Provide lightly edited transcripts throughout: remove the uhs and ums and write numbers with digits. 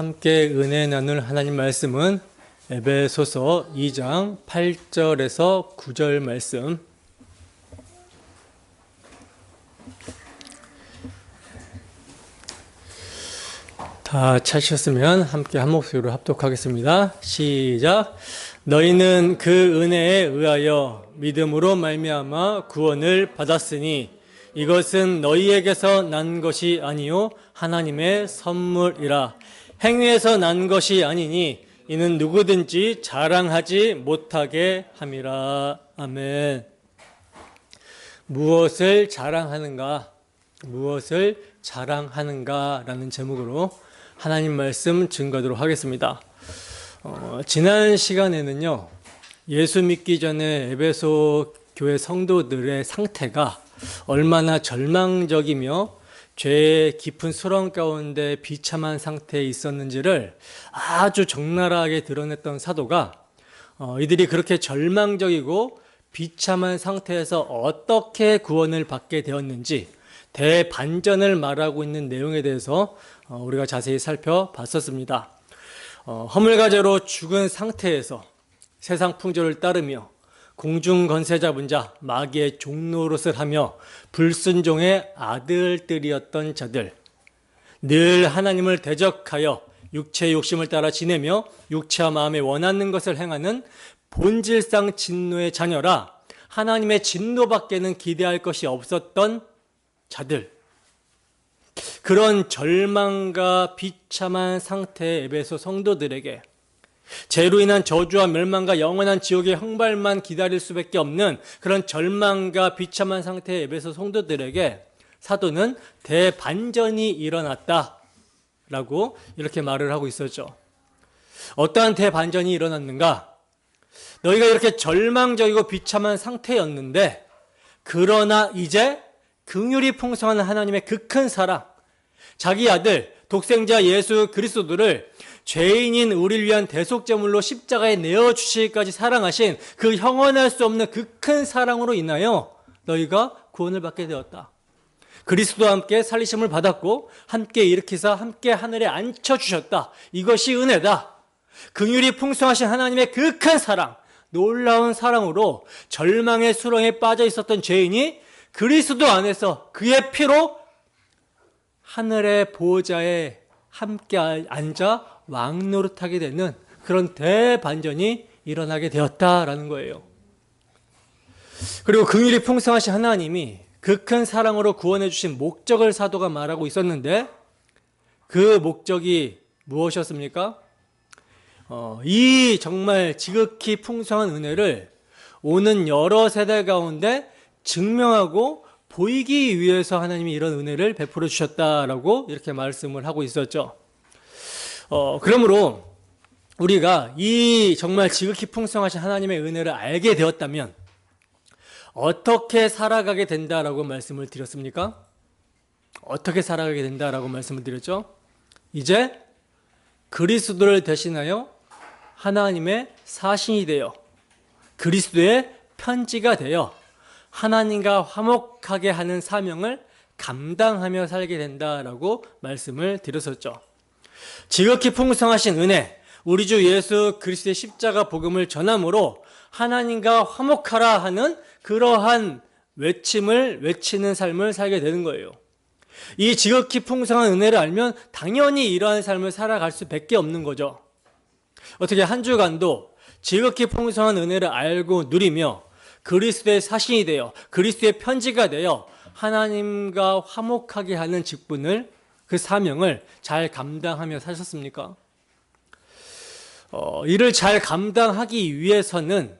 함께 은혜 나눌 하나님 말씀은 에베소서 2장 8절에서 9절 말씀. 다 찾으셨으면 함께 한 목소리로 합독하겠습니다. 시작. 너희는 그 은혜에 의하여 믿음으로 말미암아 구원을 받았으니 이것은 너희에게서 난 것이 아니요 하나님의 선물이라. 행위에서 난 것이 아니니 이는 누구든지 자랑하지 못하게 함이라. 아멘. 무엇을 자랑하는가? 무엇을 자랑하는가라는 제목으로 하나님 말씀 증거하도록 하겠습니다. 지난 시간에는요, 예수 믿기 전에 에베소 교회 성도들의 상태가 얼마나 절망적이며 죄의 깊은 수렁 가운데 비참한 상태에 있었는지를 아주 적나라하게 드러냈던 사도가 이들이 그렇게 절망적이고 비참한 상태에서 어떻게 구원을 받게 되었는지 대반전을 말하고 있는 내용에 대해서 우리가 자세히 살펴봤었습니다. 허물과제로 죽은 상태에서 세상 풍조를 따르며 공중 권세 잡은 자, 마귀의 종노릇을 하며 불순종의 아들들이었던 자들, 늘 하나님을 대적하여 육체의 욕심을 따라 지내며 육체와 마음에 원하는 것을 행하는 본질상 진노의 자녀라 하나님의 진노밖에는 기대할 것이 없었던 자들, 그런 절망과 비참한 상태의 에베소 성도들에게 죄로 인한 저주와 멸망과 영원한 지옥의 형벌만 기다릴 수밖에 없는 그런 절망과 비참한 상태의 에베소 성도들에게 사도는 대반전이 일어났다라고 이렇게 말을 하고 있었죠. 어떠한 대반전이 일어났는가? 너희가 이렇게 절망적이고 비참한 상태였는데, 그러나 이제 긍휼이 풍성한 하나님의 그 큰 사랑, 자기 아들 독생자 예수 그리스도를 죄인인 우리를 위한 대속제물로 십자가에 내어주시기까지 사랑하신 그 형언할 수 없는 그 큰 사랑으로 인하여 너희가 구원을 받게 되었다. 그리스도와 함께 살리심을 받았고 함께 일으키사 함께 하늘에 앉혀주셨다. 이것이 은혜다. 긍휼이 풍성하신 하나님의 그 큰 사랑, 놀라운 사랑으로 절망의 수렁에 빠져 있었던 죄인이 그리스도 안에서 그의 피로 하늘의 보호자에 함께 앉아 왕노릇하게 되는 그런 대반전이 일어나게 되었다라는 거예요. 그리고 긍휼이 풍성하신 하나님이 그 큰 사랑으로 구원해 주신 목적을 사도가 말하고 있었는데, 그 목적이 무엇이었습니까? 이 정말 지극히 풍성한 은혜를 오는 여러 세대 가운데 증명하고 보이기 위해서 하나님이 이런 은혜를 베풀어 주셨다라고 이렇게 말씀을 하고 있었죠. 그러므로 우리가 이 정말 지극히 풍성하신 하나님의 은혜를 알게 되었다면 어떻게 살아가게 된다라고 말씀을 드렸습니까? 어떻게 살아가게 된다라고 말씀을 드렸죠? 이제 그리스도를 대신하여 하나님의 사신이 되어 그리스도의 편지가 되어 하나님과 화목하게 하는 사명을 감당하며 살게 된다라고 말씀을 드렸었죠. 지극히 풍성하신 은혜, 우리 주 예수 그리스도의 십자가 복음을 전함으로 하나님과 화목하라 하는 그러한 외침을 외치는 삶을 살게 되는 거예요. 이 지극히 풍성한 은혜를 알면 당연히 이러한 삶을 살아갈 수밖에 없는 거죠. 어떻게 한 주간도 지극히 풍성한 은혜를 알고 누리며 그리스도의 사신이 되어 그리스도의 편지가 되어 하나님과 화목하게 하는 직분을, 그 사명을 잘 감당하며 사셨습니까? 이를 잘 감당하기 위해서는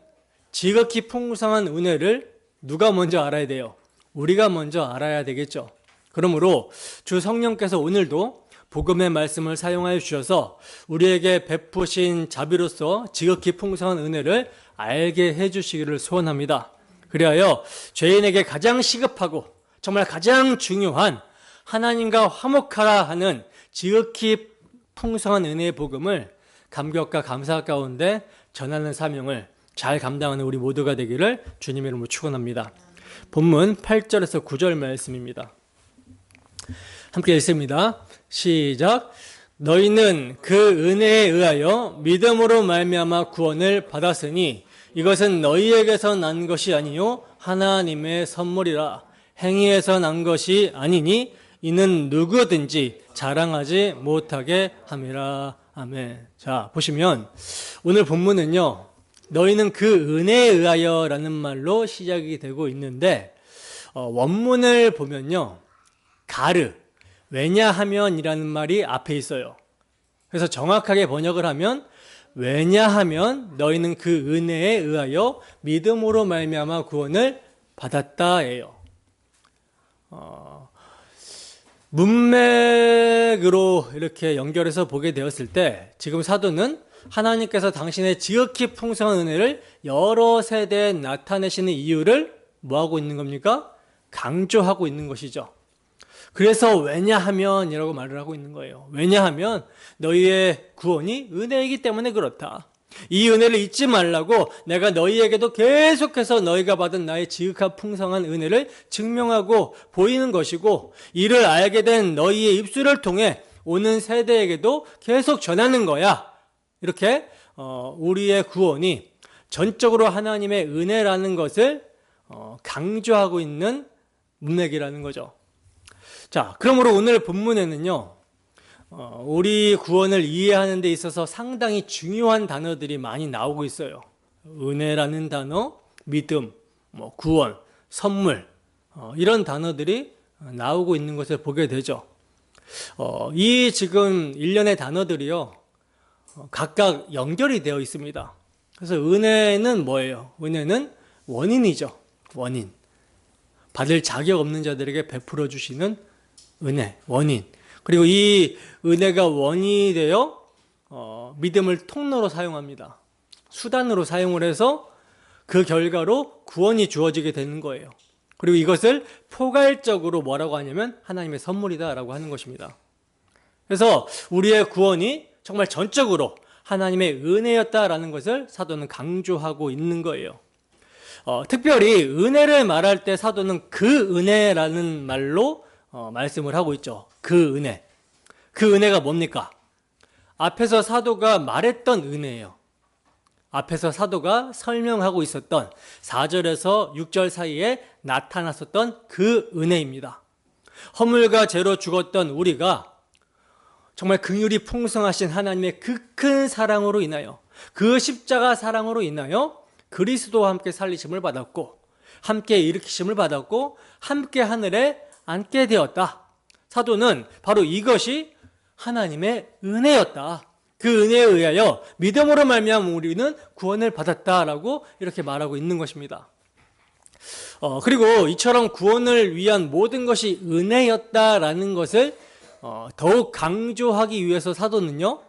지극히 풍성한 은혜를 누가 먼저 알아야 돼요? 우리가 먼저 알아야 되겠죠. 그러므로 주 성령께서 오늘도 복음의 말씀을 사용하여 주셔서 우리에게 베푸신 자비로서 지극히 풍성한 은혜를 알게 해주시기를 소원합니다. 그리하여 죄인에게 가장 시급하고 정말 가장 중요한 하나님과 화목하라 하는 지극히 풍성한 은혜의 복음을 감격과 감사 가운데 전하는 사명을 잘 감당하는 우리 모두가 되기를 주님의 이름으로 축원합니다. 본문 8절에서 9절 말씀입니다. 함께 읽습니다. 시작. 너희는 그 은혜에 의하여 믿음으로 말미암아 구원을 받았으니 이것은 너희에게서 난 것이 아니요 하나님의 선물이라. 행위에서 난 것이 아니니 이는 누구든지 자랑하지 못하게 함이라. 아멘. 자, 보시면 오늘 본문은요, 너희는 그 은혜에 의하여 라는 말로 시작이 되고 있는데, 원문을 보면요, 가르, 왜냐하면 이라는 말이 앞에 있어요. 그래서 정확하게 번역을 하면 왜냐하면 너희는 그 은혜에 의하여 믿음으로 말미암아 구원을 받았다예요. 문맥으로 이렇게 연결해서 보게 되었을 때 지금 사도는 하나님께서 당신의 지극히 풍성한 은혜를 여러 세대에 나타내시는 이유를 뭐하고 있는 겁니까? 강조하고 있는 것이죠. 그래서 왜냐하면 이라고 말을 하고 있는 거예요. 왜냐하면 너희의 구원이 은혜이기 때문에 그렇다. 이 은혜를 잊지 말라고 내가 너희에게도 계속해서 너희가 받은 나의 지극한 풍성한 은혜를 증명하고 보이는 것이고, 이를 알게 된 너희의 입술을 통해 오는 세대에게도 계속 전하는 거야. 이렇게 우리의 구원이 전적으로 하나님의 은혜라는 것을 강조하고 있는 문맥이라는 거죠. 자, 그러므로 오늘 본문에는요, 우리 구원을 이해하는 데 있어서 상당히 중요한 단어들이 많이 나오고 있어요. 은혜라는 단어, 믿음, 구원, 선물, 이런 단어들이 나오고 있는 것을 보게 되죠. 이 지금 일련의 단어들이요, 각각 연결이 되어 있습니다. 그래서 은혜는 뭐예요? 은혜는 원인이죠. 원인. 받을 자격 없는 자들에게 베풀어 주시는 은혜, 원인. 그리고 이 은혜가 원인이 되어 믿음을 통로로 사용합니다. 수단으로 사용을 해서 그 결과로 구원이 주어지게 되는 거예요. 그리고 이것을 포괄적으로 뭐라고 하냐면 하나님의 선물이다라고 하는 것입니다. 그래서 우리의 구원이 정말 전적으로 하나님의 은혜였다라는 것을 사도는 강조하고 있는 거예요. 특별히 은혜를 말할 때 사도는 그 은혜라는 말로 말씀을 하고 있죠. 그 은혜. 그 은혜가 뭡니까? 앞에서 사도가 말했던 은혜예요. 앞에서 사도가 설명하고 있었던 4절에서 6절 사이에 나타났었던 그 은혜입니다. 허물과 죄로 죽었던 우리가 정말 긍휼이 풍성하신 하나님의 그 큰 사랑으로 인하여, 그 십자가 사랑으로 인하여 그리스도와 함께 살리심을 받았고, 함께 일으키심을 받았고, 함께 하늘에 앉게 되었다. 사도는 바로 이것이 하나님의 은혜였다. 그 은혜에 의하여 믿음으로 말미암아 우리는 구원을 받았다라고 이렇게 말하고 있는 것입니다. 그리고 이처럼 구원을 위한 모든 것이 은혜였다라는 것을 더욱 강조하기 위해서 사도는요,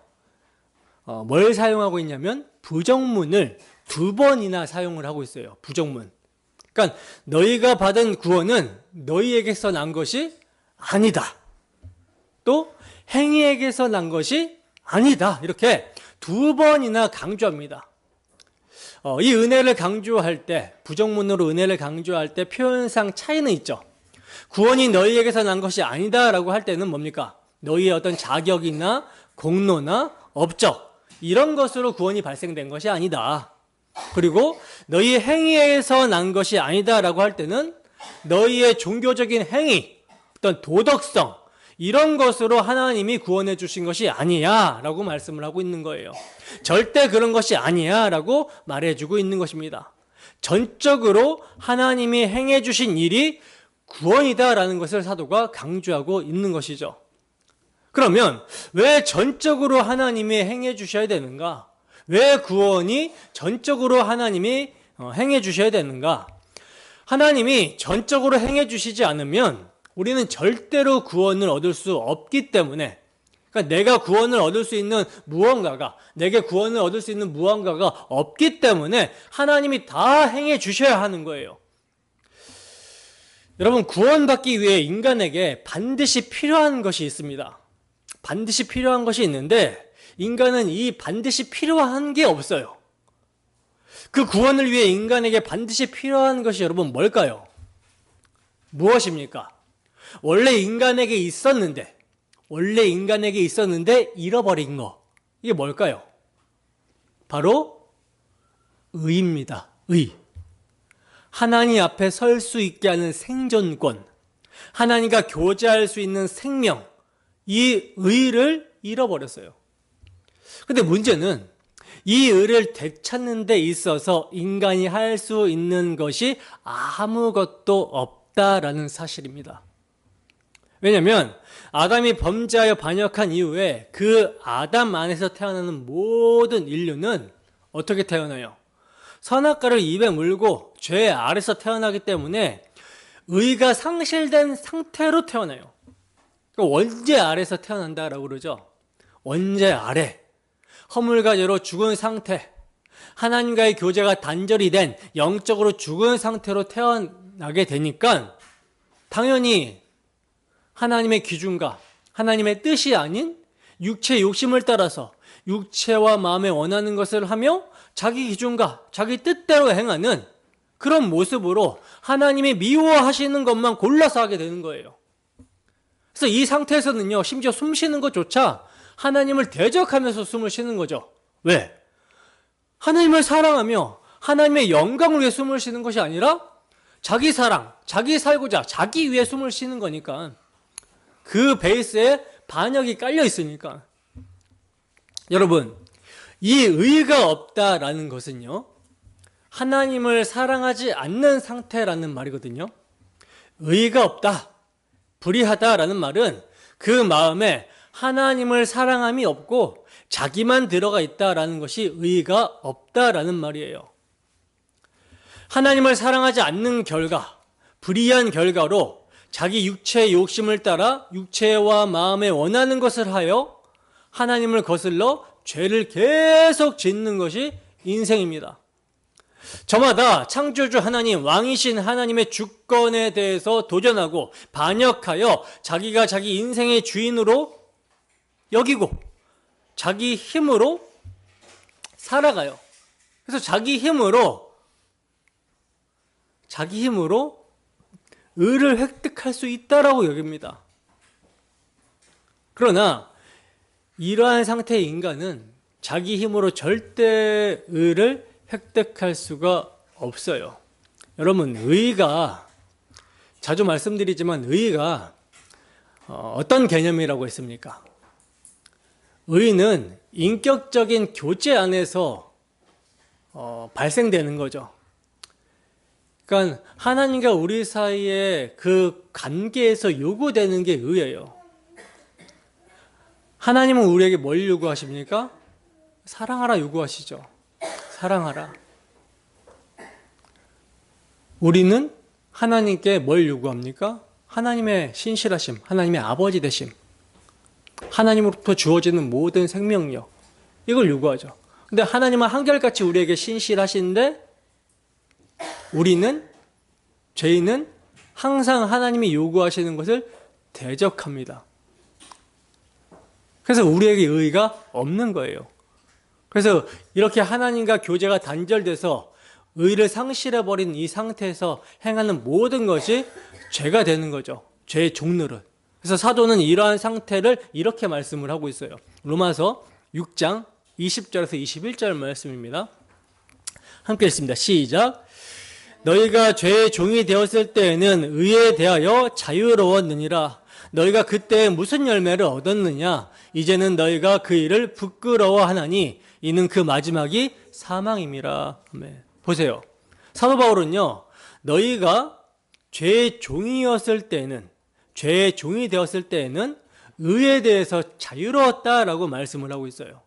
뭘 사용하고 있냐면 부정문을 2번이나 사용을 하고 있어요. 부정문. 그러니까 너희가 받은 구원은 너희에게서 난 것이 아니다. 또 행위에게서 난 것이 아니다. 이렇게 2번이나 강조합니다. 이 은혜를 강조할 때, 부정문으로 은혜를 강조할 때 표현상 차이는 있죠. 구원이 너희에게서 난 것이 아니다라고 할 때는 뭡니까? 너희의 어떤 자격이나 공로나 업적, 이런 것으로 구원이 발생된 것이 아니다. 그리고 너희의 행위에서 난 것이 아니다라고 할 때는 너희의 종교적인 행위, 어떤 도덕성, 이런 것으로 하나님이 구원해 주신 것이 아니야 라고 말씀을 하고 있는 거예요. 절대 그런 것이 아니야 라고 말해주고 있는 것입니다. 전적으로 하나님이 행해 주신 일이 구원이다 라는 것을 사도가 강조하고 있는 것이죠. 그러면 왜 전적으로 하나님이 행해 주셔야 되는가? 왜 구원이 전적으로 하나님이 행해 주셔야 되는가? 하나님이 전적으로 행해 주시지 않으면 우리는 절대로 구원을 얻을 수 없기 때문에, 그러니까 내가 구원을 얻을 수 있는 무언가가, 내게 구원을 얻을 수 있는 무언가가 없기 때문에 하나님이 다 행해 주셔야 하는 거예요. 여러분, 구원받기 위해 인간에게 반드시 필요한 것이 있습니다. 반드시 필요한 것이 있는데 인간은 이 반드시 필요한 게 없어요. 그 구원을 위해 인간에게 반드시 필요한 것이 여러분 뭘까요? 무엇입니까? 원래 인간에게 있었는데, 원래 인간에게 있었는데 잃어버린 거. 이게 뭘까요? 바로 의입니다. 의. 하나님 앞에 설 수 있게 하는 생존권, 하나님과 교제할 수 있는 생명, 이 의를 잃어버렸어요. 근데 문제는 이 의를 되찾는 데 있어서 인간이 할 수 있는 것이 아무것도 없다라는 사실입니다. 왜냐하면 아담이 범죄하여 반역한 이후에 그 아담 안에서 태어나는 모든 인류는 어떻게 태어나요? 선악과를 입에 물고 죄 아래서 태어나기 때문에 의가 상실된 상태로 태어나요. 그러니까 원죄 아래서 태어난다라고 그러죠. 원죄 아래, 허물과 죄로 죽은 상태, 하나님과의 교제가 단절이 된 영적으로 죽은 상태로 태어나게 되니까 당연히 하나님의 기준과 하나님의 뜻이 아닌 육체의 욕심을 따라서 육체와 마음에 원하는 것을 하며 자기 기준과 자기 뜻대로 행하는 그런 모습으로 하나님이 미워하시는 것만 골라서 하게 되는 거예요. 그래서 이 상태에서는요, 심지어 숨 쉬는 것조차 하나님을 대적하면서 숨을 쉬는 거죠. 왜? 하나님을 사랑하며 하나님의 영광을 위해 숨을 쉬는 것이 아니라 자기 사랑, 자기 살고자, 자기 위해 숨을 쉬는 거니까. 그 베이스에 반역이 깔려 있으니까. 여러분, 이 의가 없다라는 것은요, 하나님을 사랑하지 않는 상태라는 말이거든요. 의가 없다, 불의하다라는 말은 그 마음에 하나님을 사랑함이 없고 자기만 들어가 있다라는 것이 의가 없다라는 말이에요. 하나님을 사랑하지 않는 결과, 불의한 결과로 자기 육체의 욕심을 따라 육체와 마음에 원하는 것을 하여 하나님을 거슬러 죄를 계속 짓는 것이 인생입니다. 저마다 창조주 하나님, 왕이신 하나님의 주권에 대해서 도전하고 반역하여 자기가 자기 인생의 주인으로 여기고 자기 힘으로 살아가요. 그래서 자기 힘으로 의를 획득할 수 있다라고 여깁니다. 그러나 이러한 상태의 인간은 자기 힘으로 절대 의를 획득할 수가 없어요. 여러분, 의가, 자주 말씀드리지만 의가 어떤 개념이라고 했습니까? 의는 인격적인 교제 안에서 발생되는 거죠. 그러니까 하나님과 우리 사이의 그 관계에서 요구되는 게 의예요. 하나님은 우리에게 뭘 요구하십니까? 사랑하라 요구하시죠. 사랑하라. 우리는 하나님께 뭘 요구합니까? 하나님의 신실하심, 하나님의 아버지 되심, 하나님으로부터 주어지는 모든 생명력, 이걸 요구하죠. 근데 하나님은 한결같이 우리에게 신실하신데 우리는, 죄인은 항상 하나님이 요구하시는 것을 대적합니다. 그래서 우리에게 의의가 없는 거예요. 그래서 이렇게 하나님과 교제가 단절돼서 의를 상실해버린 이 상태에서 행하는 모든 것이 죄가 되는 거죠. 죄의 종노릇. 그래서 사도는 이러한 상태를 이렇게 말씀을 하고 있어요. 로마서 6장 20절에서 21절 말씀입니다. 함께 읽습니다. 시작. 너희가 죄의 종이 되었을 때에는 의에 대하여 자유로웠느니라. 너희가 그때 무슨 열매를 얻었느냐? 이제는 너희가 그 일을 부끄러워하나니 이는 그 마지막이 사망임이라. 아멘. 보세요. 사도 바울은요, 너희가 죄의 종이었을 때는, 죄의 종이 되었을 때에는 의에 대해서 자유로웠다라고 말씀을 하고 있어요.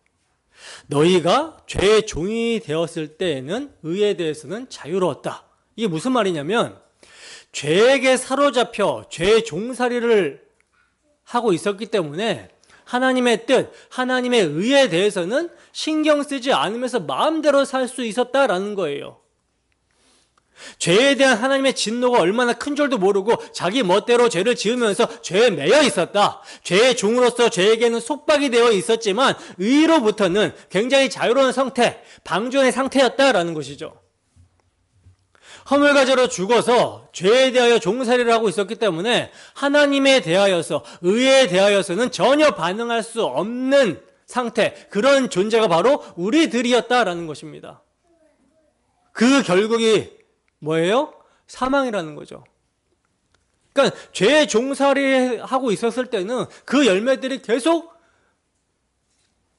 너희가 죄의 종이 되었을 때에는 의에 대해서는 자유로웠다. 이게 무슨 말이냐면 죄에게 사로잡혀 죄의 종살이를 하고 있었기 때문에 하나님의 뜻, 하나님의 의에 대해서는 신경 쓰지 않으면서 마음대로 살 수 있었다라는 거예요. 죄에 대한 하나님의 진노가 얼마나 큰 줄도 모르고 자기 멋대로 죄를 지으면서 죄에 매여 있었다. 죄의 종으로서 죄에게는 속박이 되어 있었지만 의로부터는 굉장히 자유로운 상태, 방종의 상태였다라는 것이죠. 허물과제로 죽어서 죄에 대하여 종살이를 하고 있었기 때문에 하나님에 대하여서, 의에 대하여서는 전혀 반응할 수 없는 상태, 그런 존재가 바로 우리들이었다라는 것입니다. 그 결국이 뭐예요? 사망이라는 거죠. 그러니까 죄의 종살이하고 있었을 때는 그 열매들이 계속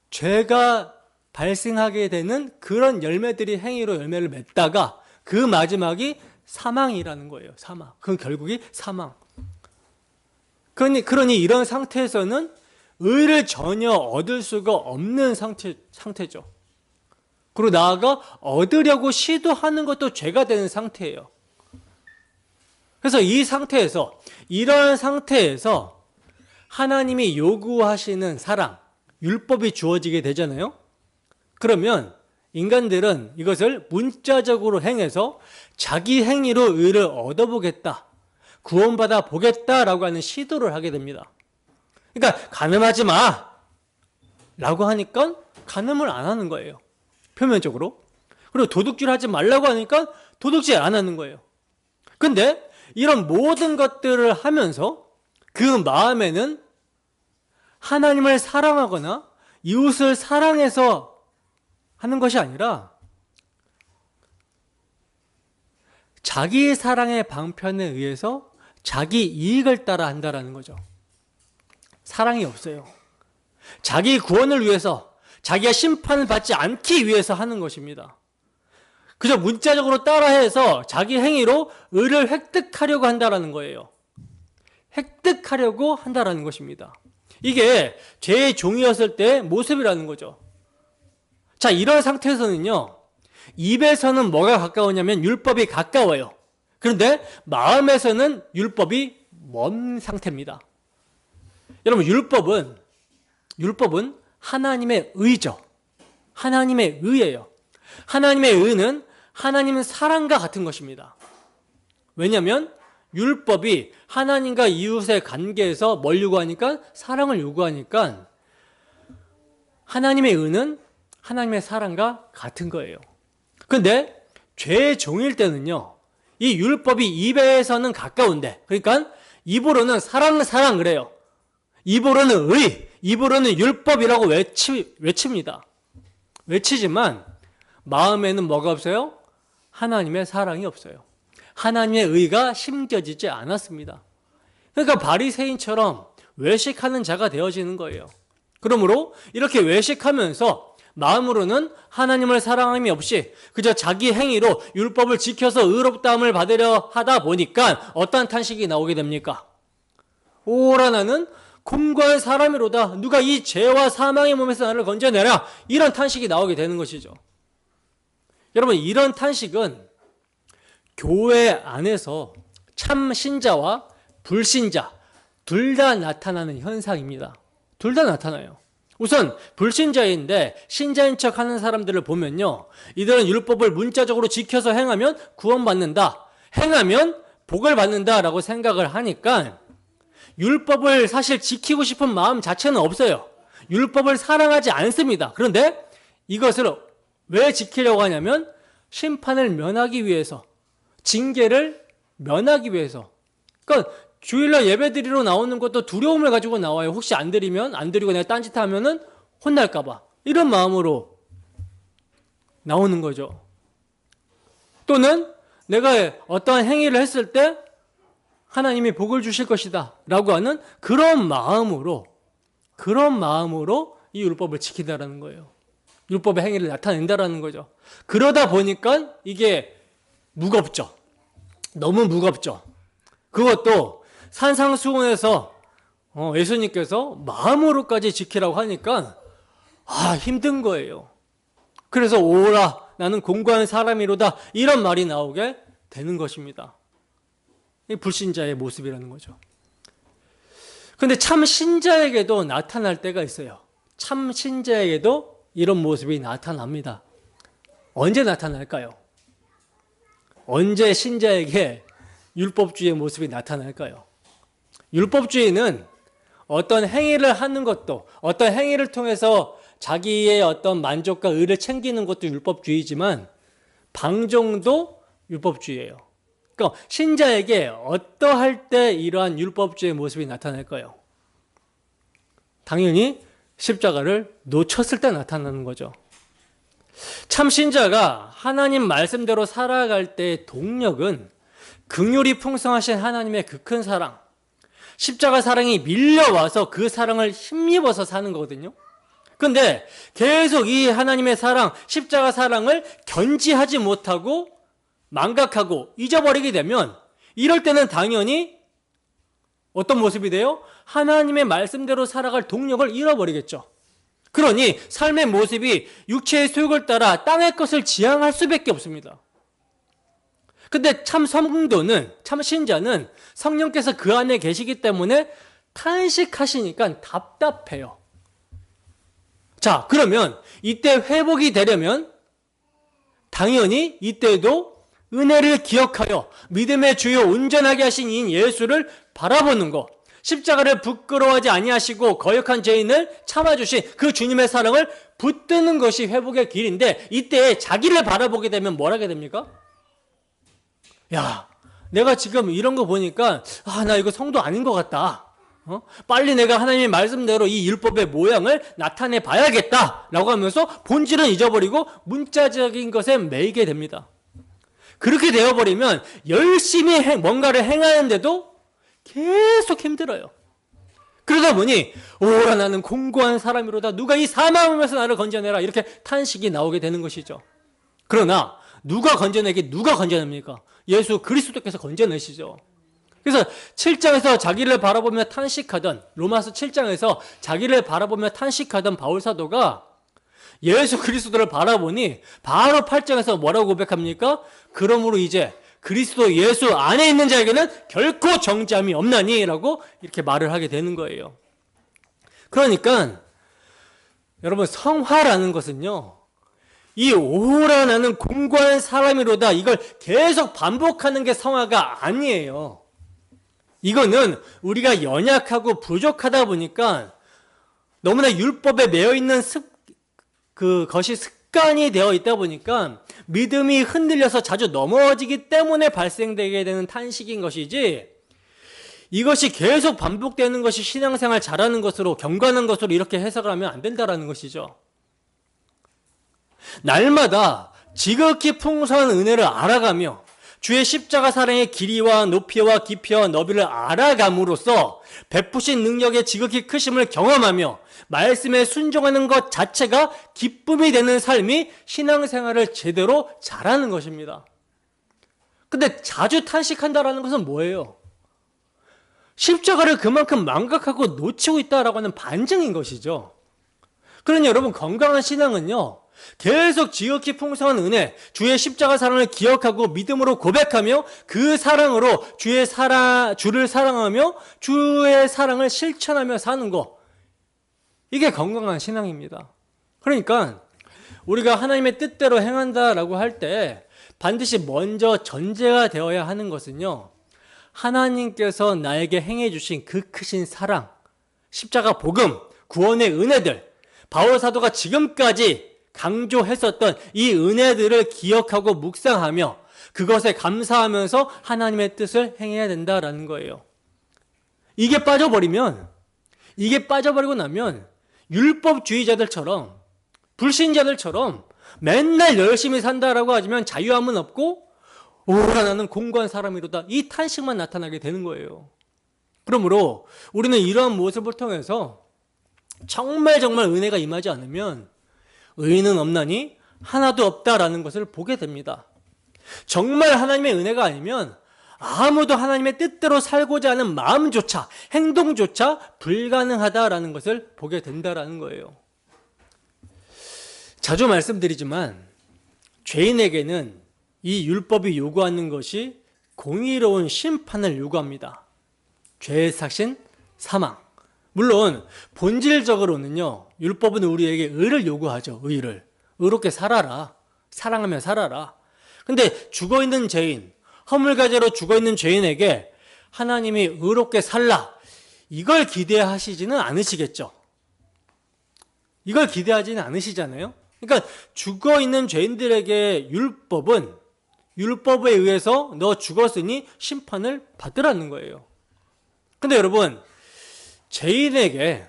죄가 발생하게 되는 그런 열매들이 행위로 열매를 맺다가 그 마지막이 사망이라는 거예요. 사망. 그 결국이 사망. 그러니 이런 상태에서는 의를 전혀 얻을 수가 없는 상태죠. 그리고 나아가 얻으려고 시도하는 것도 죄가 되는 상태예요. 그래서 이런 상태에서 하나님이 요구하시는 사랑, 율법이 주어지게 되잖아요. 그러면 인간들은 이것을 문자적으로 행해서 자기 행위로 의를 얻어보겠다, 구원받아 보겠다라고 하는 시도를 하게 됩니다. 그러니까 간음하지 마 라고 하니까 간음을 안 하는 거예요, 표면적으로. 그리고 도둑질 하지 말라고 하니까 도둑질 안 하는 거예요. 근데 이런 모든 것들을 하면서 그 마음에는 하나님을 사랑하거나 이웃을 사랑해서 하는 것이 아니라 자기 사랑의 방편에 의해서 자기 이익을 따라 한다라는 거죠. 사랑이 없어요. 자기 구원을 위해서, 자기가 심판을 받지 않기 위해서 하는 것입니다. 그저 문자적으로 따라해서 자기 행위로 의를 획득하려고 한다라는 거예요. 획득하려고 한다라는 것입니다. 이게 죄의 종이었을 때의 모습이라는 거죠. 자, 이런 상태에서는요, 입에서는 뭐가 가까우냐면 율법이 가까워요. 그런데 마음에서는 율법이 먼 상태입니다. 여러분, 율법은 하나님의 의죠. 하나님의 의예요. 하나님의 의는 하나님은 사랑과 같은 것입니다. 왜냐하면 율법이 하나님과 이웃의 관계에서 뭘 요구하니까? 사랑을 요구하니까 하나님의 의는 하나님의 사랑과 같은 거예요. 그런데 죄의 종일 때는요, 이 율법이 입에서는 가까운데, 그러니까 입으로는 사랑 그래요. 입으로는 의, 입으로는 율법이라고 외칩니다. 외치지만 마음에는 뭐가 없어요? 하나님의 사랑이 없어요. 하나님의 의가 심겨지지 않았습니다. 그러니까 바리새인처럼 외식하는 자가 되어지는 거예요. 그러므로 이렇게 외식하면서 마음으로는 하나님을 사랑함이 없이 그저 자기 행위로 율법을 지켜서 의롭다함을 받으려 하다 보니까 어떠한 탄식이 나오게 됩니까? 오라 나는 곤고한 사람이로다. 누가 이 죄와 사망의 몸에서 나를 건져내라. 이런 탄식이 나오게 되는 것이죠. 여러분, 이런 탄식은 교회 안에서 참 신자와 불신자 둘 다 나타나는 현상입니다. 둘 다 나타나요. 우선 불신자인데 신자인 척 하는 사람들을 보면요, 이들은 율법을 문자적으로 지켜서 행하면 구원받는다, 행하면 복을 받는다라고 생각을 하니까 율법을 사실 지키고 싶은 마음 자체는 없어요. 율법을 사랑하지 않습니다. 그런데 이것을 왜 지키려고 하냐면 심판을 면하기 위해서, 징계를 면하기 위해서. 그러니까 주일날 예배드리러 나오는 것도 두려움을 가지고 나와요. 혹시 안 드리고 내가 딴짓하면은 혼날까봐. 이런 마음으로 나오는 거죠. 또는 내가 어떠한 행위를 했을 때 하나님이 복을 주실 것이다 라고 하는 그런 마음으로 이 율법을 지키다라는 거예요. 율법의 행위를 나타낸다라는 거죠. 그러다 보니까 이게 무겁죠. 너무 무겁죠. 그것도 산상수훈에서 예수님께서 마음으로까지 지키라고 하니까 힘든 거예요. 그래서 오라 나는 공고한 사람이로다, 이런 말이 나오게 되는 것입니다. 이 불신자의 모습이라는 거죠. 그런데 참 신자에게도 나타날 때가 있어요. 참 신자에게도 이런 모습이 나타납니다. 언제 나타날까요? 언제 신자에게 율법주의의 모습이 나타날까요? 율법주의는 어떤 행위를 하는 것도, 어떤 행위를 통해서 자기의 어떤 만족과 의를 챙기는 것도 율법주의지만 방종도 율법주의예요. 그러니까 신자에게 어떠할 때 이러한 율법주의의 모습이 나타날까요? 당연히 십자가를 놓쳤을 때 나타나는 거죠. 참 신자가 하나님 말씀대로 살아갈 때의 동력은 긍휼이 풍성하신 하나님의 그 큰 사랑, 십자가 사랑이 밀려와서 그 사랑을 힘입어서 사는 거거든요. 그런데 계속 이 하나님의 사랑, 십자가 사랑을 견지하지 못하고 망각하고 잊어버리게 되면 이럴 때는 당연히 어떤 모습이 돼요? 하나님의 말씀대로 살아갈 동력을 잃어버리겠죠. 그러니 삶의 모습이 육체의 소욕을 따라 땅의 것을 지향할 수밖에 없습니다. 근데 참 성도는, 참 신자는 성령께서 그 안에 계시기 때문에 탄식하시니까 답답해요. 자, 그러면 이때 회복이 되려면 당연히 이때도 은혜를 기억하여 믿음의 주요 온전하게 하신 이 예수를 바라보는 것, 십자가를 부끄러워하지 아니하시고 거역한 죄인을 참아주신 그 주님의 사랑을 붙드는 것이 회복의 길인데, 이때 자기를 바라보게 되면 뭘 하게 됩니까? 야, 내가 지금 이런 거 보니까 나 이거 성도 아닌 것 같다. 빨리 내가 하나님의 말씀대로 이 율법의 모양을 나타내 봐야겠다라고 하면서 본질은 잊어버리고 문자적인 것에 매이게 됩니다. 그렇게 되어버리면 열심히 뭔가를 행하는데도 계속 힘들어요. 그러다 보니 오라 나는 공고한 사람이로다, 누가 이 사망하면서 나를 건져내라, 이렇게 탄식이 나오게 되는 것이죠. 그러나 누가 건져냅니까? 예수 그리스도께서 건져내시죠. 그래서 7장에서 자기를 바라보며 탄식하던, 로마서 7장에서 자기를 바라보며 탄식하던 바울 사도가 예수 그리스도를 바라보니 바로 8장에서 뭐라고 고백합니까? 그러므로 이제 그리스도 예수 안에 있는 자에게는 결코 정죄함이 없나니 라고 이렇게 말을 하게 되는 거예요. 그러니까 여러분, 성화라는 것은요, 이 오라 나는 공고한 사람이로다, 이걸 계속 반복하는 게 성화가 아니에요. 이거는 우리가 연약하고 부족하다 보니까 너무나 율법에 매여 있는 그것이 습관이 되어 있다 보니까 믿음이 흔들려서 자주 넘어지기 때문에 발생되게 되는 탄식인 것이지, 이것이 계속 반복되는 것이 신앙생활 잘하는 것으로, 경건한 것으로 이렇게 해석을 하면 안 된다라는 것이죠. 날마다 지극히 풍성한 은혜를 알아가며 주의 십자가 사랑의 길이와 높이와 깊이와 너비를 알아감으로써 베푸신 능력의 지극히 크심을 경험하며 말씀에 순종하는 것 자체가 기쁨이 되는 삶이 신앙생활을 제대로 잘하는 것입니다. 근데 자주 탄식한다라는 것은 뭐예요? 십자가를 그만큼 망각하고 놓치고 있다라고 하는 반증인 것이죠. 그러니 여러분, 건강한 신앙은요, 계속 지극히 풍성한 은혜, 주의 십자가 사랑을 기억하고 믿음으로 고백하며 그 사랑으로 주를 사랑하며 주의 사랑을 실천하며 사는 것, 이게 건강한 신앙입니다. 그러니까 우리가 하나님의 뜻대로 행한다라고 할 때 반드시 먼저 전제가 되어야 하는 것은요, 하나님께서 나에게 행해 주신 그 크신 사랑, 십자가 복음, 구원의 은혜들, 바울 사도가 지금까지 강조했었던 이 은혜들을 기억하고 묵상하며 그것에 감사하면서 하나님의 뜻을 행해야 된다라는 거예요. 이게 빠져버리고 나면 율법주의자들처럼, 불신자들처럼 맨날 열심히 산다라고 하지만 자유함은 없고 오라 나는 공고한 사람이로다, 이 탄식만 나타나게 되는 거예요. 그러므로 우리는 이러한 모습을 통해서 정말 은혜가 임하지 않으면 의인은 없나니 하나도 없다라는 것을 보게 됩니다. 정말 하나님의 은혜가 아니면 아무도 하나님의 뜻대로 살고자 하는 마음조차, 행동조차 불가능하다라는 것을 보게 된다라는 거예요. 자주 말씀드리지만 죄인에게는 이 율법이 요구하는 것이 공의로운 심판을 요구합니다. 죄의 삭신, 사망. 물론 본질적으로는요, 율법은 우리에게 의를 요구하죠. 의롭게 살아라, 사랑하며 살아라. 근데 죽어있는 죄인, 허물가제로 죽어있는 죄인에게 하나님이 의롭게 살라, 이걸 기대하시지는 않으시겠죠. 이걸 기대하지는 않으시잖아요. 그러니까 죽어있는 죄인들에게 율법은 율법에 의해서 너 죽었으니 심판을 받으라는 거예요. 근데 여러분, 죄인에게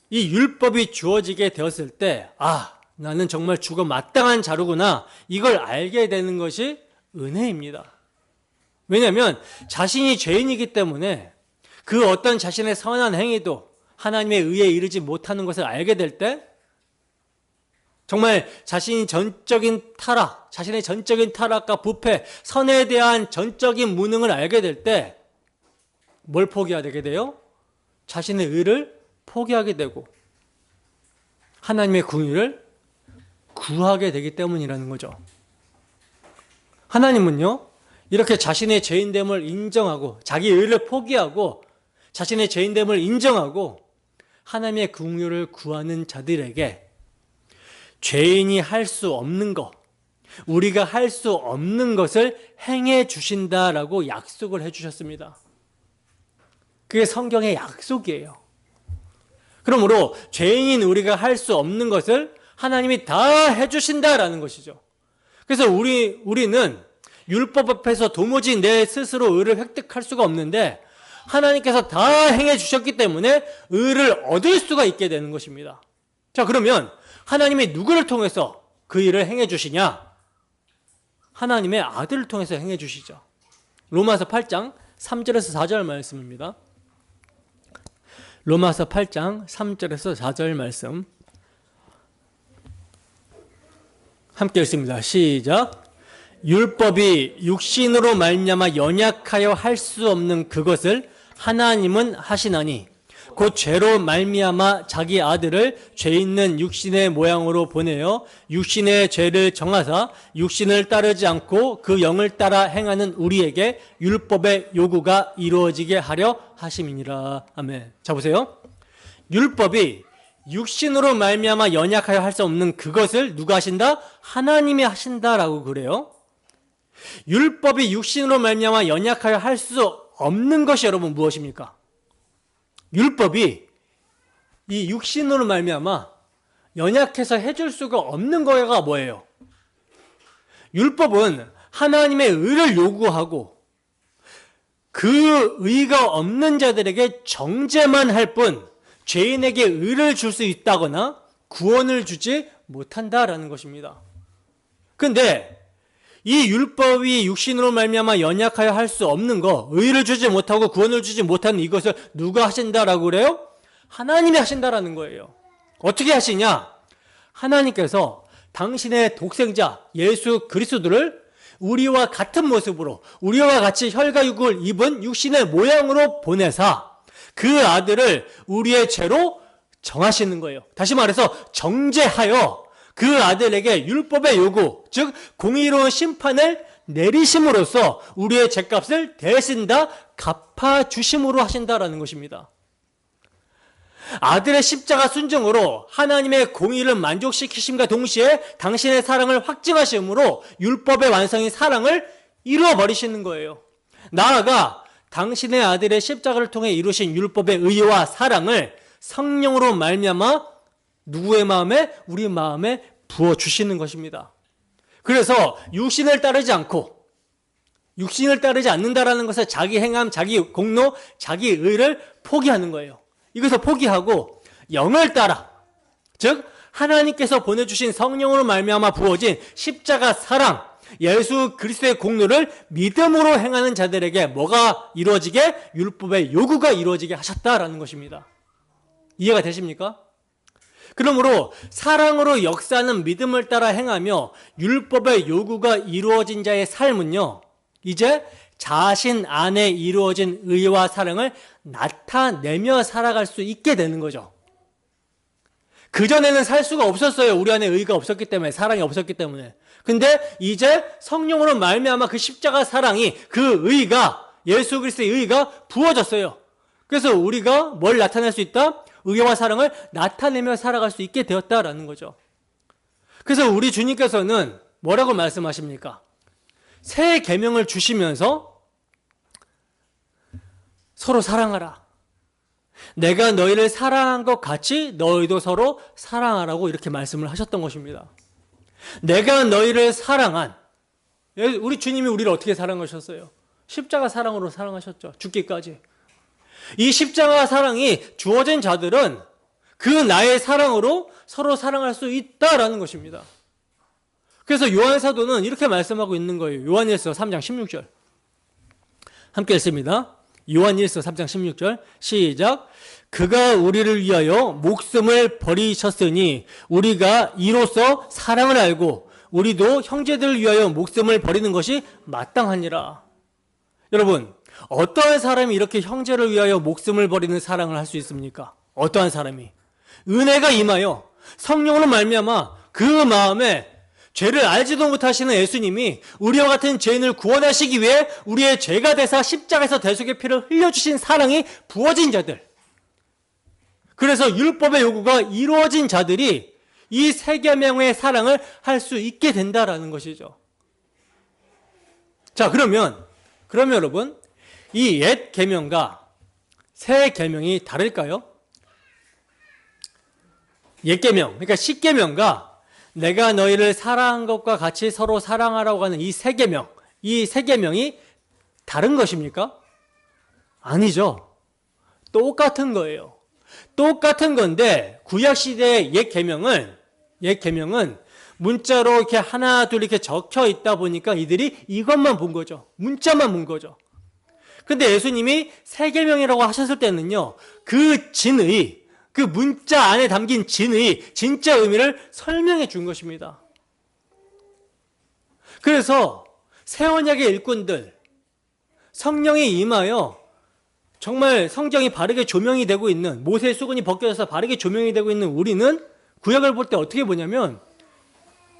이 율법이 주어지게 되었을 때, 나는 정말 죽어 마땅한 자루구나, 이걸 알게 되는 것이 은혜입니다. 왜냐하면 자신이 죄인이기 때문에 그 어떤 자신의 선한 행위도 하나님의 의에 이르지 못하는 것을 알게 될 때, 정말 자신의 전적인 타락과 부패, 선에 대한 전적인 무능을 알게 될 때 뭘 포기하게 돼요? 자신의 의를 포기하게 되고 하나님의 긍휼을 구하게 되기 때문이라는 거죠. 하나님은요, 이렇게 자신의 죄인됨을 인정하고 자기 의를 포기하고 자신의 죄인됨을 인정하고 하나님의 긍휼을 구하는 자들에게 죄인이 할 수 없는 것, 우리가 할 수 없는 것을 행해 주신다라고 약속을 해 주셨습니다. 그게 성경의 약속이에요. 그러므로 죄인인 우리가 할 수 없는 것을 하나님이 다 해 주신다라는 것이죠. 그래서 우리는 율법 앞에서 도무지 내 스스로 의를 획득할 수가 없는데 하나님께서 다 행해 주셨기 때문에 의를 얻을 수가 있게 되는 것입니다. 자, 그러면 하나님이 누구를 통해서 그 일을 행해 주시냐? 하나님의 아들을 통해서 행해 주시죠. 로마서 8장 3절에서 4절 말씀입니다. 로마서 8장 3절에서 4절 말씀 함께 읽습니다. 시작. 율법이 육신으로 말미암아 연약하여 할 수 없는 그것을 하나님은 하시나니 곧 죄로 말미암아 자기 아들을 죄 있는 육신의 모양으로 보내어 육신의 죄를 정하사 육신을 따르지 않고 그 영을 따라 행하는 우리에게 율법의 요구가 이루어지게 하려 하심이니라. 아멘. 자, 보세요. 율법이 육신으로 말미암아 연약하여 할 수 없는 그것을 누가 하신다? 하나님이 하신다라고 그래요. 율법이 육신으로 말미암아 연약하여 할 수 없는 것이 여러분 무엇입니까? 율법이 이 육신으로 말미암아 연약해서 해줄 수가 없는 거가 뭐예요? 율법은 하나님의 의를 요구하고 그 의가 없는 자들에게 정죄만 할 뿐 죄인에게 의를 줄 수 있다거나 구원을 주지 못한다라는 것입니다. 그런데 이 율법이 육신으로 말미암아 연약하여 할 수 없는 거, 의를 주지 못하고 구원을 주지 못하는 이것을 누가 하신다라고 그래요? 하나님이 하신다라는 거예요. 어떻게 하시냐? 하나님께서 당신의 독생자 예수 그리스도를 우리와 같은 모습으로 우리와 같이 혈과육을 입은 육신의 모양으로 보내사 그 아들을 우리의 죄로 정하시는 거예요. 다시 말해서 정죄하여 그 아들에게 율법의 요구, 즉 공의로운 심판을 내리심으로써 우리의 죄값을 대신 다 갚아주심으로 하신다라는 것입니다. 아들의 십자가 순종으로 하나님의 공의를 만족시키심과 동시에 당신의 사랑을 확증하심으로 율법의 완성인 사랑을 이루어버리시는 거예요. 나아가 당신의 아들의 십자가를 통해 이루신 율법의 의와 사랑을 성령으로 말미암아 누구의 마음에? 우리 마음에 부어주시는 것입니다. 그래서 육신을 따르지 않는다라는 것은 자기 행함, 자기 공로, 자기 의를 포기하는 거예요. 이것을 포기하고 영을 따라, 즉 하나님께서 보내주신 성령으로 말미암아 부어진 십자가 사랑, 예수 그리스도의 공로를 믿음으로 행하는 자들에게 뭐가 이루어지게? 율법의 요구가 이루어지게 하셨다라는 것입니다. 이해가 되십니까? 그러므로 사랑으로 역사하는 믿음을 따라 행하며 율법의 요구가 이루어진 자의 삶은요, 이제 자신 안에 이루어진 의와 사랑을 나타내며 살아갈 수 있게 되는 거죠. 그전에는 살 수가 없었어요. 우리 안에 의가 없었기 때문에, 사랑이 없었기 때문에. 근데 이제 성령으로 말미암아 그 십자가 사랑이, 그 의가, 예수 그리스도의 의가 부어졌어요. 그래서 우리가 뭘 나타낼 수 있다? 의와 사랑을 나타내며 살아갈 수 있게 되었다라는 거죠. 그래서 우리 주님께서는 뭐라고 말씀하십니까? 새 계명을 주시면서 서로 사랑하라. 내가 너희를 사랑한 것 같이 너희도 서로 사랑하라고 이렇게 말씀을 하셨던 것입니다. 내가 너희를 사랑한, 우리 주님이 우리를 어떻게 사랑하셨어요? 십자가 사랑으로 사랑하셨죠. 죽기까지. 이 십자가 사랑이 주어진 자들은 그 나의 사랑으로 서로 사랑할 수 있다라는 것입니다. 그래서 요한 사도는 이렇게 말씀하고 있는 거예요. 요한일서 3장 16절. 함께 읽습니다. 요한일서 3장 16절 시작. 그가 우리를 위하여 목숨을 버리셨으니 우리가 이로써 사랑을 알고 우리도 형제들을 위하여 목숨을 버리는 것이 마땅하니라. 여러분, 어떠한 사람이 이렇게 형제를 위하여 목숨을 버리는 사랑을 할 수 있습니까? 어떠한 사람이? 은혜가 임하여 성령으로 말미암아 그 마음에 죄를 알지도 못하시는 예수님이 우리와 같은 죄인을 구원하시기 위해 우리의 죄가 되사 십자가에서 대속의 피를 흘려주신 사랑이 부어진 자들. 그래서 율법의 요구가 이루어진 자들이 이 세 계명의 사랑을 할 수 있게 된다라는 것이죠. 자, 그러면 여러분, 이 옛 계명과 새 계명이 다를까요? 옛 계명, 그러니까 십계명과 내가 너희를 사랑한 것과 같이 서로 사랑하라고 하는 이 세 계명, 이 세 계명이 다른 것입니까? 아니죠. 똑같은 거예요. 똑같은 건데 구약 시대의 옛 계명은 문자로 이렇게 하나 둘 이렇게 적혀 있다 보니까 이들이 이것만 본 거죠. 문자만 본 거죠. 근데 예수님이 새 계명이라고 하셨을 때는요, 그 진의, 그 문자 안에 담긴 진의, 진짜 의미를 설명해 준 것입니다. 그래서 새 언약의 일꾼들, 성령이 임하여 정말 성경이 바르게 조명이 되고 있는, 모세의 수건이 벗겨져서 바르게 조명이 되고 있는 우리는 구약을 볼 때 어떻게 보냐면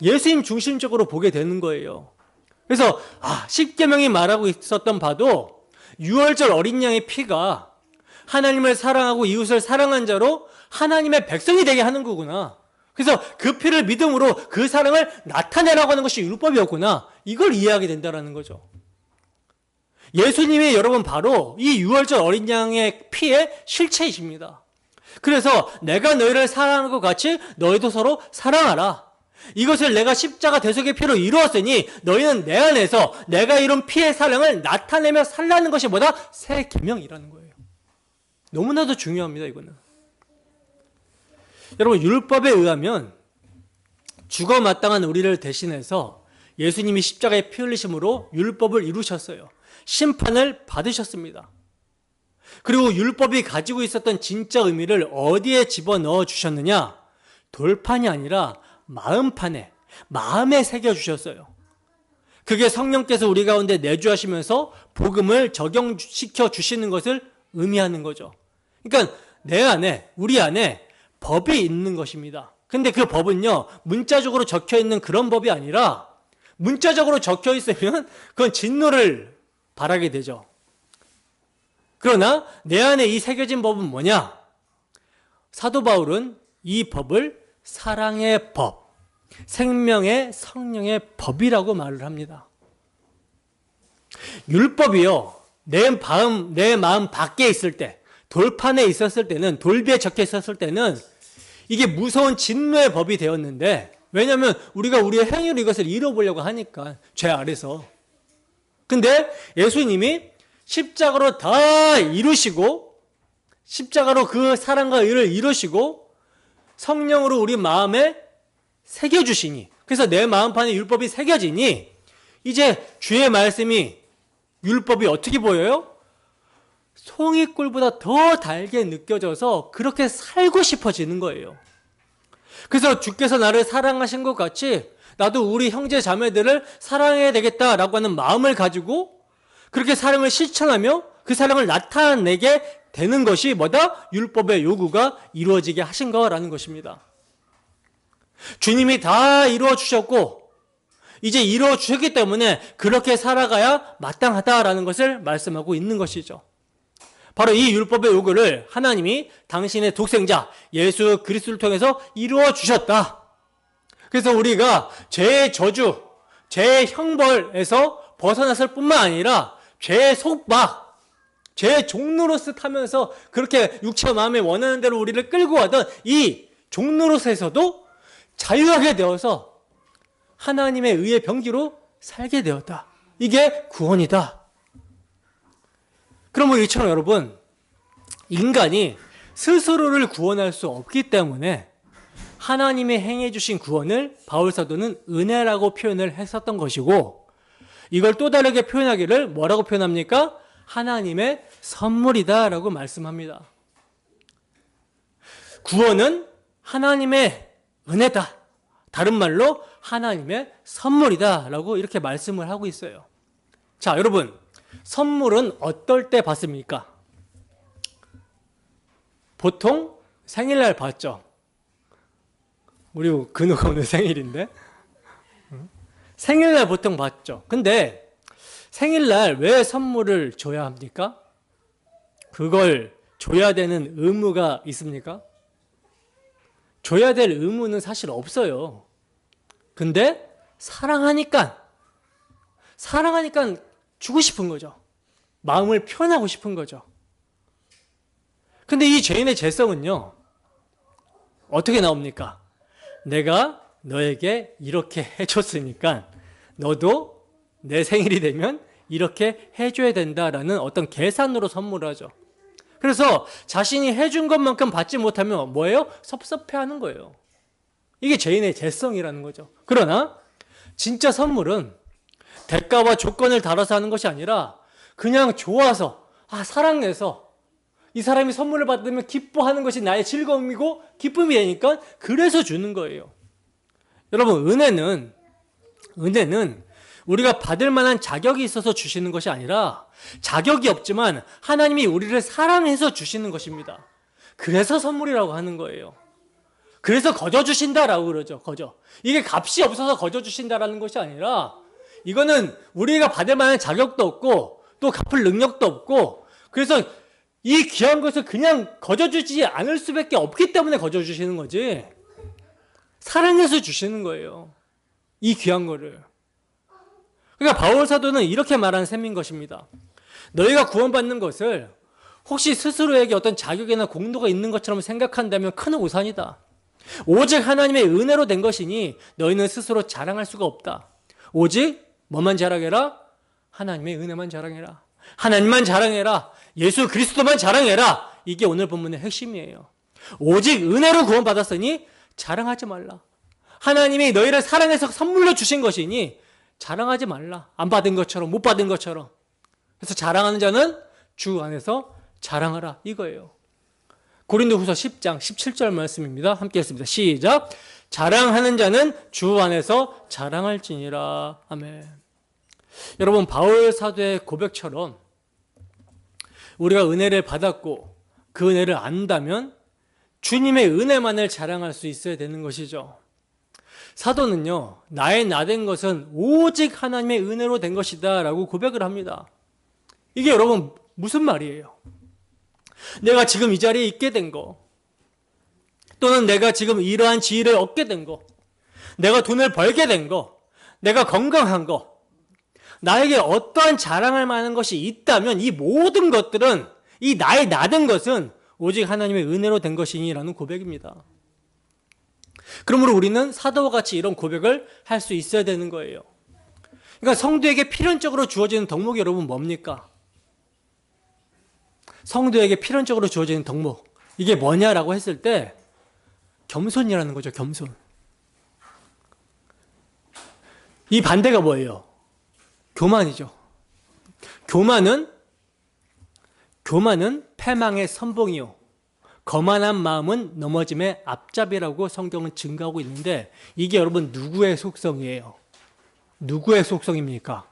예수님 중심적으로 보게 되는 거예요. 그래서 십계명이 말하고 있었던 바도 유월절 어린 양의 피가 하나님을 사랑하고 이웃을 사랑한 자로 하나님의 백성이 되게 하는 거구나. 그래서 그 피를 믿음으로 그 사랑을 나타내라고 하는 것이 율법이었구나. 이걸 이해하게 된다는 거죠. 예수님이 여러분 바로 이 유월절 어린 양의 피의 실체이십니다. 그래서 내가 너희를 사랑하는 것 같이 너희도 서로 사랑하라. 이것을 내가 십자가 대속의 피로 이루었으니 너희는 내 안에서 내가 이룬 피의 사랑을 나타내며 살라는 것이 뭐다? 새 계명이라는 거예요. 너무나도 중요합니다, 이거는. 여러분, 율법에 의하면 죽어 마땅한 우리를 대신해서 예수님이 십자가에 피 흘리심으로 율법을 이루셨어요. 심판을 받으셨습니다. 그리고 율법이 가지고 있었던 진짜 의미를 어디에 집어넣어 주셨느냐? 돌판이 아니라 마음판에, 마음에 새겨주셨어요. 그게 성령께서 우리 가운데 내주하시면서 복음을 적용시켜 주시는 것을 의미하는 거죠. 그러니까 내 안에, 우리 안에 법이 있는 것입니다. 근데 그 법은요, 문자적으로 적혀 있는 그런 법이 아니라 문자적으로 적혀 있으면 그건 진노를 바라게 되죠. 그러나 내 안에 이 새겨진 법은 뭐냐? 사도 바울은 이 법을 사랑의 법, 생명의 성령의 법이라고 말을 합니다. 율법이요, 내 마음 밖에 있을 때, 돌판에 있었을 때는, 돌비에 적혀 있었을 때는 이게 무서운 진노의 법이 되었는데, 왜냐하면 우리가 우리의 행위로 이것을 이뤄보려고 하니까, 죄 아래서. 근데 예수님이 십자가로 다 이루시고, 십자가로 그 사랑과 의를 이루시고 성령으로 우리 마음에 새겨주시니, 그래서 내 마음판에 율법이 새겨지니 이제 주의 말씀이, 율법이 어떻게 보여요? 송이꿀보다 더 달게 느껴져서 그렇게 살고 싶어지는 거예요. 그래서 주께서 나를 사랑하신 것 같이 나도 우리 형제 자매들을 사랑해야 되겠다라고 하는 마음을 가지고 그렇게 사랑을 실천하며 그 사랑을 나타내게 되는 것이 뭐다? 율법의 요구가 이루어지게 하신 거라는 것입니다. 주님이 다 이루어 주셨고 이제 이루어 주셨기 때문에 그렇게 살아가야 마땅하다라는 것을 말씀하고 있는 것이죠. 바로 이 율법의 요구를 하나님이 당신의 독생자 예수 그리스도를 통해서 이루어 주셨다. 그래서 우리가 죄의 저주, 죄의 형벌에서 벗어났을 뿐만 아니라 죄의 속박, 죄의 종노릇을 하면서 그렇게 육체와 마음에 원하는 대로 우리를 끌고 가던 이 종노릇에서도 자유하게 되어서 하나님의 의의 병기로 살게 되었다. 이게 구원이다. 그럼 이처럼 여러분, 인간이 스스로를 구원할 수 없기 때문에 하나님이 행해 주신 구원을 바울 사도는 은혜라고 표현을 했었던 것이고, 이걸 또 다르게 표현하기를 뭐라고 표현합니까? 하나님의 선물이다라고 말씀합니다. 구원은 하나님의 은혜다. 다른 말로 하나님의 선물이다라고 이렇게 말씀을 하고 있어요. 자, 여러분, 선물은 어떨 때 받습니까? 보통 생일날 받죠. 우리 근우가 오늘 생일인데 생일날 보통 받죠. 근데 생일날 왜 선물을 줘야 합니까? 그걸 줘야 되는 의무가 있습니까? 줘야 될 의무는 사실 없어요. 근데 사랑하니까 주고 싶은 거죠. 마음을 표현하고 싶은 거죠. 근데 이 죄인의 죄성은요, 어떻게 나옵니까? 내가 너에게 이렇게 해줬으니까 너도 내 생일이 되면 이렇게 해줘야 된다라는 어떤 계산으로 선물을 하죠. 그래서 자신이 해준 것만큼 받지 못하면 뭐예요? 섭섭해하는 거예요. 이게 죄인의 죄성이라는 거죠. 그러나 진짜 선물은 대가와 조건을 달아서 하는 것이 아니라 그냥 좋아서, 사랑해서 이 사람이 선물을 받으면 기뻐하는 것이 나의 즐거움이고 기쁨이 되니까 그래서 주는 거예요. 여러분, 은혜는 우리가 받을 만한 자격이 있어서 주시는 것이 아니라 자격이 없지만 하나님이 우리를 사랑해서 주시는 것입니다. 그래서 선물이라고 하는 거예요. 그래서 거저 주신다라고 그러죠. 거저. 이게 값이 없어서 거저 주신다라는 것이 아니라 이거는 우리가 받을 만한 자격도 없고 또 갚을 능력도 없고 그래서 이 귀한 것을 그냥 거저 주지 않을 수밖에 없기 때문에 거저 주시는 거지. 사랑해서 주시는 거예요. 이 귀한 거를. 그러니까 바울 사도는 이렇게 말한 셈인 것입니다. 너희가 구원받는 것을 혹시 스스로에게 어떤 자격이나 공로가 있는 것처럼 생각한다면 큰 오산이다. 오직 하나님의 은혜로 된 것이니 너희는 스스로 자랑할 수가 없다. 오직 뭐만 자랑해라? 하나님의 은혜만 자랑해라. 하나님만 자랑해라. 예수 그리스도만 자랑해라. 이게 오늘 본문의 핵심이에요. 오직 은혜로 구원받았으니 자랑하지 말라. 하나님이 너희를 사랑해서 선물로 주신 것이니 자랑하지 말라. 안 받은 것처럼, 못 받은 것처럼. 그래서 자랑하는 자는 주 안에서 자랑하라. 이거예요. 고린도후서 10장 17절 말씀입니다. 함께 했습니다. 시작. 자랑하는 자는 주 안에서 자랑할지니라. 아멘. 여러분, 바울 사도의 고백처럼 우리가 은혜를 받았고 그 은혜를 안다면 주님의 은혜만을 자랑할 수 있어야 되는 것이죠. 사도는요, 나의 나된 것은 오직 하나님의 은혜로 된 것이다 라고 고백을 합니다. 이게 여러분 무슨 말이에요? 내가 지금 이 자리에 있게 된 거, 또는 내가 지금 이러한 지위를 얻게 된 거, 내가 돈을 벌게 된 거, 내가 건강한 거, 나에게 어떠한 자랑할 만한 것이 있다면 이 모든 것들은, 이 나의 나된 것은 오직 하나님의 은혜로 된 것이니라는 고백입니다. 그러므로 우리는 사도와 같이 이런 고백을 할 수 있어야 되는 거예요. 그러니까 성도에게 필연적으로 주어지는 덕목이 여러분 뭡니까? 성도에게 필연적으로 주어지는 덕목, 이게 뭐냐라고 했을 때 겸손이라는 거죠. 겸손. 이 반대가 뭐예요? 교만이죠. 교만은 패망의 선봉이요, 거만한 마음은 넘어짐의 앞잡이라고 성경은 증거하고 있는데, 이게 여러분 누구의 속성이에요? 누구의 속성입니까?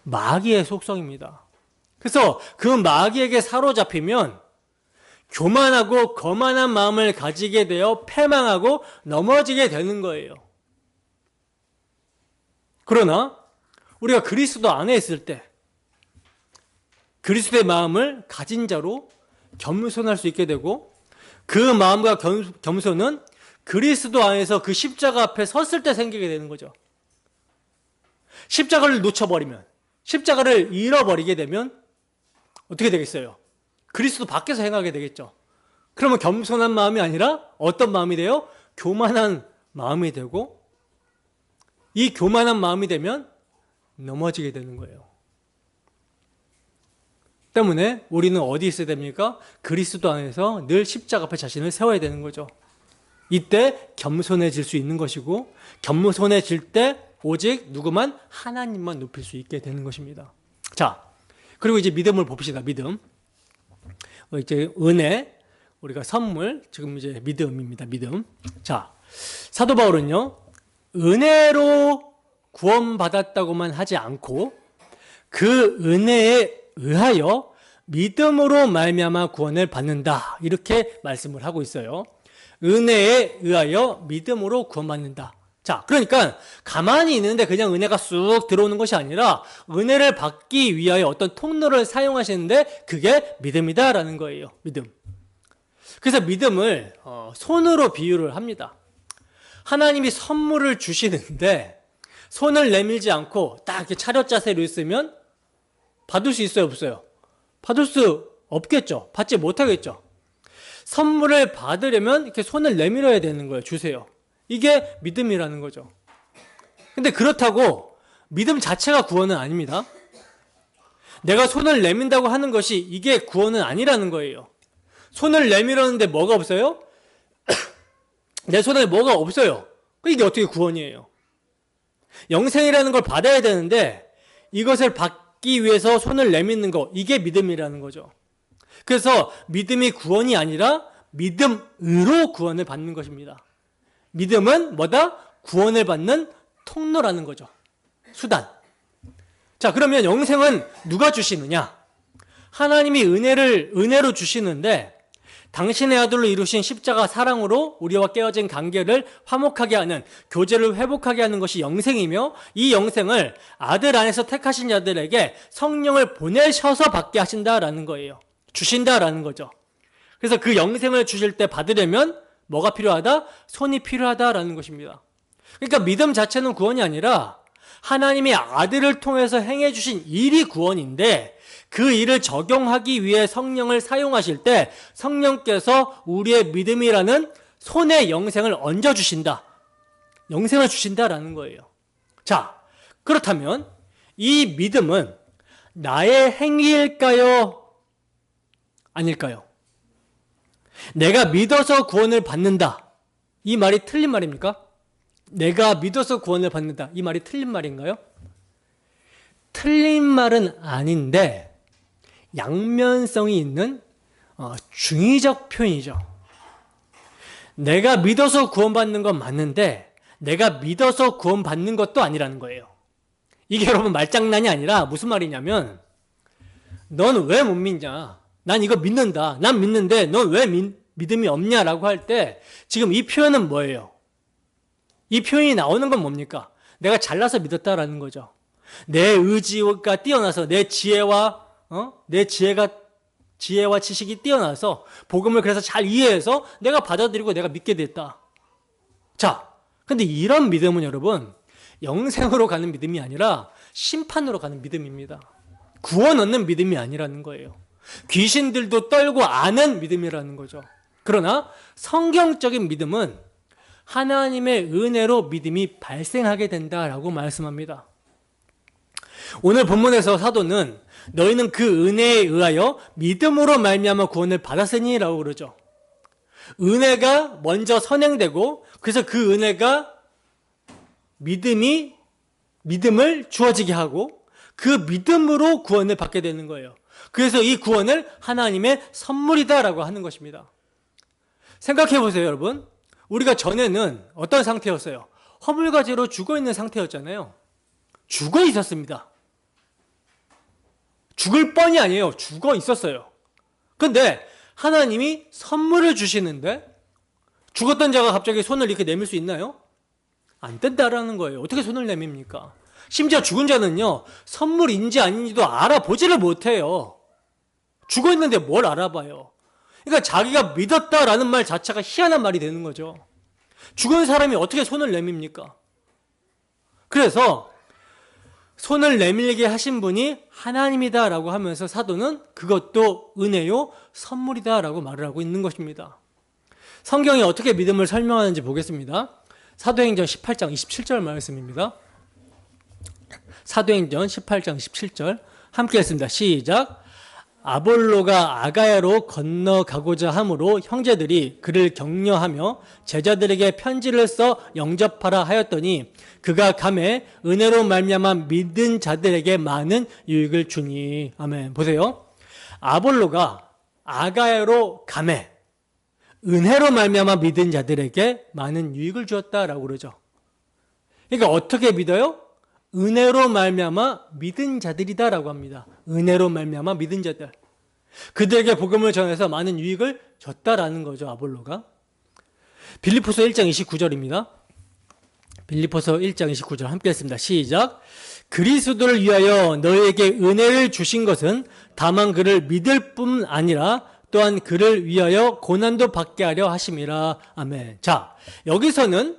마귀의 속성입니다. 그래서 그 마귀에게 사로잡히면 교만하고 거만한 마음을 가지게 되어 패망하고 넘어지게 되는 거예요. 그러나 우리가 그리스도 안에 있을 때 그리스도의 마음을 가진 자로 겸손할 수 있게 되고, 그 마음과 겸손은 그리스도 안에서 그 십자가 앞에 섰을 때 생기게 되는 거죠. 십자가를 놓쳐버리면, 십자가를 잃어버리게 되면 어떻게 되겠어요? 그리스도 밖에서 행하게 되겠죠. 그러면 겸손한 마음이 아니라 어떤 마음이 돼요? 교만한 마음이 되고, 이 교만한 마음이 되면 넘어지게 되는 거예요. 때문에 우리는 어디 있어야 됩니까? 그리스도 안에서 늘 십자가 앞에 자신을 세워야 되는 거죠. 이때 겸손해질 수 있는 것이고, 겸손해질 때 오직 누구만? 하나님만 높일 수 있게 되는 것입니다. 자, 그리고 이제 믿음을 봅시다. 믿음. 이제 은혜, 우리가 선물, 지금 이제 믿음입니다. 믿음. 자, 사도 바울은요, 은혜로 구원받았다고만 하지 않고 그 은혜에 의하여 믿음으로 말미암아 구원을 받는다, 이렇게 말씀을 하고 있어요. 은혜에 의하여 믿음으로 구원받는다. 자, 그러니까 가만히 있는데 그냥 은혜가 쑥 들어오는 것이 아니라 은혜를 받기 위하여 어떤 통로를 사용하시는데 그게 믿음이다라는 거예요. 믿음. 그래서 믿음을 손으로 비유를 합니다. 하나님이 선물을 주시는데 손을 내밀지 않고 딱 이렇게 차렷 자세로 있으면 받을 수 있어요, 없어요? 받을 수 없겠죠. 받지 못하겠죠. 선물을 받으려면 이렇게 손을 내밀어야 되는 거예요. 주세요. 이게 믿음이라는 거죠. 근데 그렇다고 믿음 자체가 구원은 아닙니다. 내가 손을 내민다고 하는 것이 이게 구원은 아니라는 거예요. 손을 내밀었는데 뭐가 없어요? 내 손에 뭐가 없어요. 이게 어떻게 구원이에요? 영생이라는 걸 받아야 되는데 이것을 받기 위해서 손을 내미는 거, 이게 믿음이라는 거죠. 그래서 믿음이 구원이 아니라 믿음으로 구원을 받는 것입니다. 믿음은 뭐다? 구원을 받는 통로라는 거죠. 수단. 자, 그러면 영생은 누가 주시느냐? 하나님이 은혜로 주시는데 당신의 아들로 이루신 십자가 사랑으로 우리와 깨어진 관계를 화목하게 하는, 교제를 회복하게 하는 것이 영생이며, 이 영생을 아들 안에서 택하신 자들에게 성령을 보내셔서 받게 하신다라는 거예요. 주신다라는 거죠. 그래서 그 영생을 주실 때 받으려면 뭐가 필요하다? 손이 필요하다라는 것입니다. 그러니까 믿음 자체는 구원이 아니라 하나님이 아들을 통해서 행해 주신 일이 구원인데, 그 일을 적용하기 위해 성령을 사용하실 때 성령께서 우리의 믿음이라는 손에 영생을 얹어주신다. 영생을 주신다라는 거예요. 자, 그렇다면 이 믿음은 나의 행위일까요? 아닐까요? 내가 믿어서 구원을 받는다, 이 말이 틀린 말입니까? 내가 믿어서 구원을 받는다, 이 말이 틀린 말인가요? 틀린 말은 아닌데 양면성이 있는 중의적 표현이죠. 내가 믿어서 구원받는 건 맞는데 내가 믿어서 구원받는 것도 아니라는 거예요. 이게 여러분 말장난이 아니라 무슨 말이냐면, 넌 왜 못 믿냐? 난 이거 믿는다. 난 믿는데 넌 왜 믿음이 없냐라고 할 때 지금 이 표현은 뭐예요? 이 표현이 나오는 건 뭡니까? 내가 잘나서 믿었다라는 거죠. 내 의지가 뛰어나서, 내 지혜와 지식이 뛰어나서 복음을 그래서 잘 이해해서 내가 받아들이고 내가 믿게 됐다. 자, 근데 이런 믿음은 여러분 영생으로 가는 믿음이 아니라 심판으로 가는 믿음입니다. 구원 얻는 믿음이 아니라는 거예요. 귀신들도 떨고 아는 믿음이라는 거죠. 그러나 성경적인 믿음은 하나님의 은혜로 믿음이 발생하게 된다라고 말씀합니다. 오늘 본문에서 사도는 너희는 그 은혜에 의하여 믿음으로 말미암아 구원을 받았으니 라고 그러죠. 은혜가 먼저 선행되고, 그래서 그 은혜가 믿음을 주어지게 하고 그 믿음으로 구원을 받게 되는 거예요. 그래서 이 구원을 하나님의 선물이다라고 하는 것입니다. 생각해 보세요, 여러분. 우리가 전에는 어떤 상태였어요? 허물과제로 죽어있는 상태였잖아요. 죽어 있었습니다. 죽을 뻔이 아니에요. 죽어 있었어요. 근데 하나님이 선물을 주시는데 죽었던 자가 갑자기 손을 이렇게 내밀 수 있나요? 안 된다라는 거예요. 어떻게 손을 내밉니까? 심지어 죽은 자는요, 선물인지 아닌지도 알아보지를 못해요. 죽어 있는데 뭘 알아봐요? 그러니까 자기가 믿었다라는 말 자체가 희한한 말이 되는 거죠. 죽은 사람이 어떻게 손을 내밉니까? 그래서 손을 내밀게 하신 분이 하나님이다라고 하면서 사도는 그것도 은혜요, 선물이다라고 말을 하고 있는 것입니다. 성경이 어떻게 믿음을 설명하는지 보겠습니다. 사도행전 18장 27절 말씀입니다. 사도행전 18장 17절 함께 했습니다. 시작. 아볼로가 아가야로 건너가고자 함으로 형제들이 그를 격려하며 제자들에게 편지를 써 영접하라 하였더니 그가 가매 은혜로 말미암아 믿은 자들에게 많은 유익을 주니. 아멘. 보세요. 아볼로가 아가야로 가매 은혜로 말미암아 믿은 자들에게 많은 유익을 주었다라고 그러죠. 그러니까 어떻게 믿어요? 은혜로 말미암아 믿은 자들이다라고 합니다. 은혜로 말미암아 믿은 자들. 그들에게 복음을 전해서 많은 유익을 줬다라는 거죠. 아볼로가. 빌립보서 1장 29절입니다. 빌립보서 1장 29절 함께 했습니다. 시작. 그리스도를 위하여 너희에게 은혜를 주신 것은 다만 그를 믿을 뿐 아니라 또한 그를 위하여 고난도 받게 하려 하심이라. 아멘. 자, 여기서는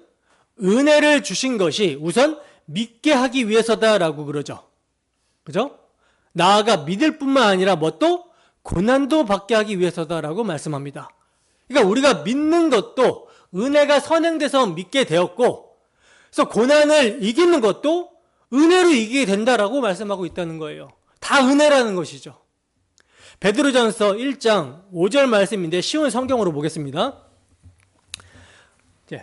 은혜를 주신 것이 우선 믿게 하기 위해서다라고 그러죠. 그죠? 나아가 믿을 뿐만 아니라 뭐 또 고난도 받게 하기 위해서다라고 말씀합니다. 그러니까 우리가 믿는 것도 은혜가 선행돼서 믿게 되었고, 그래서 고난을 이기는 것도 은혜로 이기게 된다라고 말씀하고 있다는 거예요. 다 은혜라는 것이죠. 베드로전서 1장 5절 말씀인데 쉬운 성경으로 보겠습니다.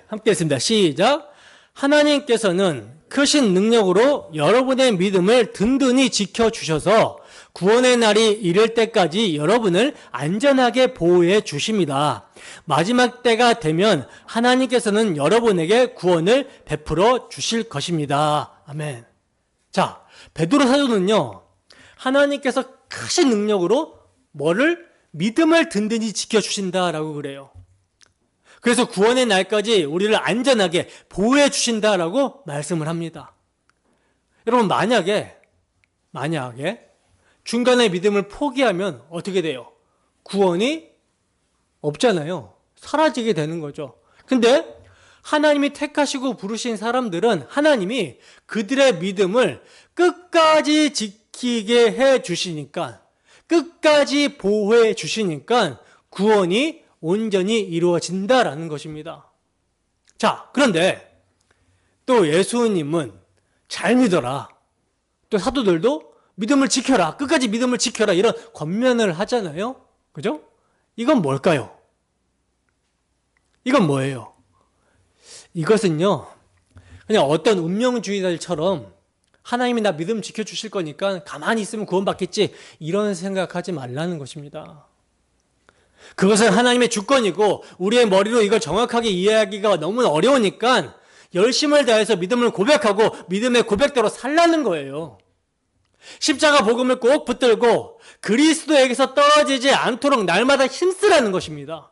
함께 했습니다. 시작. 하나님께서는 크신 능력으로 여러분의 믿음을 든든히 지켜주셔서 구원의 날이 이를 때까지 여러분을 안전하게 보호해 주십니다. 마지막 때가 되면 하나님께서는 여러분에게 구원을 베풀어 주실 것입니다. 아멘. 자, 베드로 사도는요, 하나님께서 크신 능력으로 뭐를? 믿음을 든든히 지켜주신다라고 그래요. 그래서 구원의 날까지 우리를 안전하게 보호해 주신다라고 말씀을 합니다. 여러분, 만약에 중간에 믿음을 포기하면 어떻게 돼요? 구원이 없잖아요. 사라지게 되는 거죠. 근데 하나님이 택하시고 부르신 사람들은 하나님이 그들의 믿음을 끝까지 지키게 해 주시니까, 끝까지 보호해 주시니까 구원이 온전히 이루어진다라는 것입니다. 자, 그런데 또 예수님은 잘 믿어라. 또 사도들도 믿음을 지켜라. 끝까지 믿음을 지켜라. 이런 권면을 하잖아요. 그죠? 이건 뭘까요? 이건 뭐예요? 이것은요, 그냥 어떤 운명주의자들처럼 하나님이 나 믿음 지켜주실 거니까 가만히 있으면 구원받겠지, 이런 생각하지 말라는 것입니다. 그것은 하나님의 주권이고 우리의 머리로 이걸 정확하게 이해하기가 너무 어려우니까 열심을 다해서 믿음을 고백하고 믿음의 고백대로 살라는 거예요. 십자가 복음을 꼭 붙들고 그리스도에게서 떨어지지 않도록 날마다 힘쓰라는 것입니다.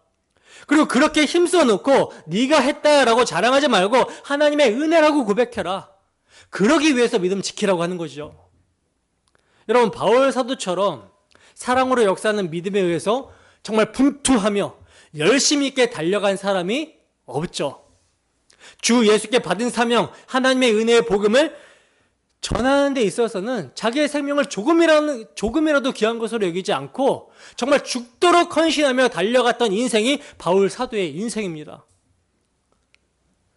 그리고 그렇게 힘써 놓고 네가 했다라고 자랑하지 말고 하나님의 은혜라고 고백해라. 그러기 위해서 믿음 지키라고 하는 거죠. 여러분, 바울 사도처럼 사랑으로 역사하는 믿음에 의해서 정말 분투하며 열심히 있게 달려간 사람이 없죠. 주 예수께 받은 사명, 하나님의 은혜의 복음을 전하는 데 있어서는 자기의 생명을 조금이라도 귀한 것으로 여기지 않고 정말 죽도록 헌신하며 달려갔던 인생이 바울 사도의 인생입니다.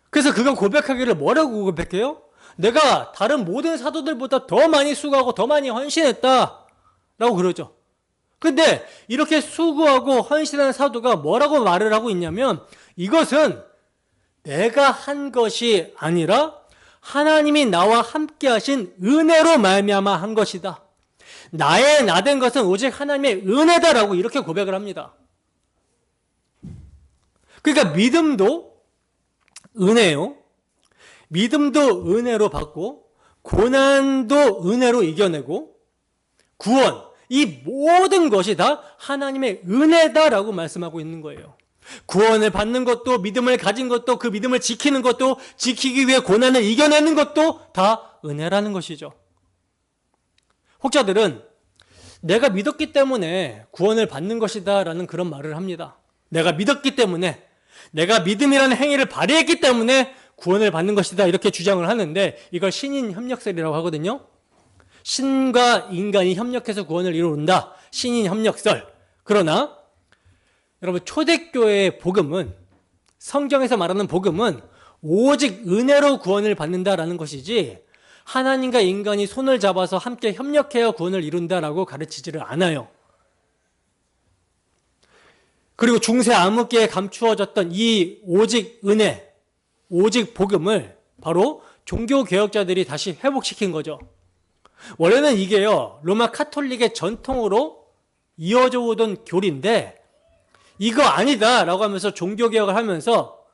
그래서 그가 고백하기를 뭐라고 고백해요? 내가 다른 모든 사도들보다 더 많이 수고하고 더 많이 헌신했다 라고 그러죠. 근데 이렇게 수고하고 헌신한 사도가 뭐라고 말을 하고 있냐면, 이것은 내가 한 것이 아니라 하나님이 나와 함께 하신 은혜로 말미암아 한 것이다. 나의 나된 것은 오직 하나님의 은혜다라고 이렇게 고백을 합니다. 그러니까 믿음도 은혜예요. 믿음도 은혜로 받고 고난도 은혜로 이겨내고 구원, 이 모든 것이 다 하나님의 은혜다라고 말씀하고 있는 거예요. 구원을 받는 것도, 믿음을 가진 것도, 그 믿음을 지키는 것도, 지키기 위해 고난을 이겨내는 것도 다 은혜라는 것이죠. 혹자들은 내가 믿었기 때문에 구원을 받는 것이다 라는 그런 말을 합니다. 내가 믿었기 때문에, 내가 믿음이라는 행위를 발휘했기 때문에 구원을 받는 것이다, 이렇게 주장을 하는데 이걸 신인 협력설이라고 하거든요. 신과 인간이 협력해서 구원을 이루는다, 신인 협력설. 그러나 여러분, 초대교회의 복음은, 성경에서 말하는 복음은 오직 은혜로 구원을 받는다라는 것이지 하나님과 인간이 손을 잡아서 함께 협력해야 구원을 이룬다라고 가르치지를 않아요. 그리고 중세 암흑기에 감추어졌던 이 오직 은혜, 오직 복음을 바로 종교개혁자들이 다시 회복시킨 거죠. 원래는 이게요, 로마 카톨릭의 전통으로 이어져 오던 교리인데 이거 아니다라고 하면서 종교개혁을 하면서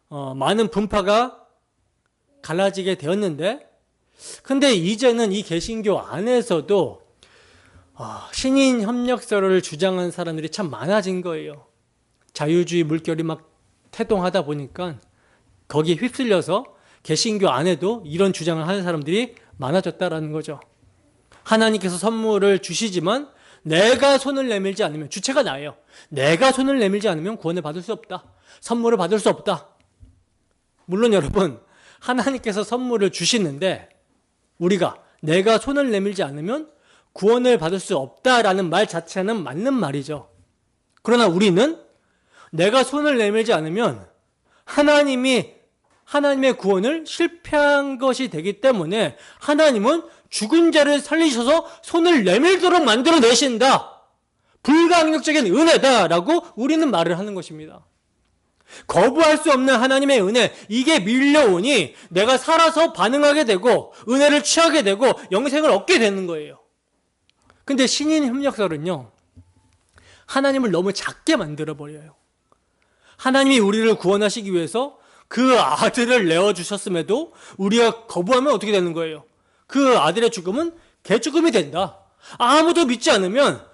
많은 분파가 갈라지게 되었는데, 근데 이제는 이 개신교 안에서도 신인 협력설을 주장하는 사람들이 참 많아진 거예요. 자유주의 물결이 막 태동하다 보니까 거기에 휩쓸려서 개신교 안에도 이런 주장을 하는 사람들이 많아졌다라는 거죠. 하나님께서 선물을 주시지만 내가 손을 내밀지 않으면, 주체가 나예요. 내가 손을 내밀지 않으면 구원을 받을 수 없다. 선물을 받을 수 없다. 물론 여러분, 하나님께서 선물을 주시는데 우리가 내가 손을 내밀지 않으면 구원을 받을 수 없다라는 말 자체는 맞는 말이죠. 그러나 우리는 내가 손을 내밀지 않으면 하나님의 구원을 실패한 것이 되기 때문에 하나님은 죽은 자를 살리셔서 손을 내밀도록 만들어 내신다. 불가항력적인 은혜다라고 우리는 말을 하는 것입니다. 거부할 수 없는 하나님의 은혜, 이게 밀려오니 내가 살아서 반응하게 되고 은혜를 취하게 되고 영생을 얻게 되는 거예요. 근데 신인 협력설은요, 하나님을 너무 작게 만들어버려요. 하나님이 우리를 구원하시기 위해서 그 아들을 내어주셨음에도 우리가 거부하면 어떻게 되는 거예요? 그 아들의 죽음은 개죽음이 된다. 아무도 믿지 않으면,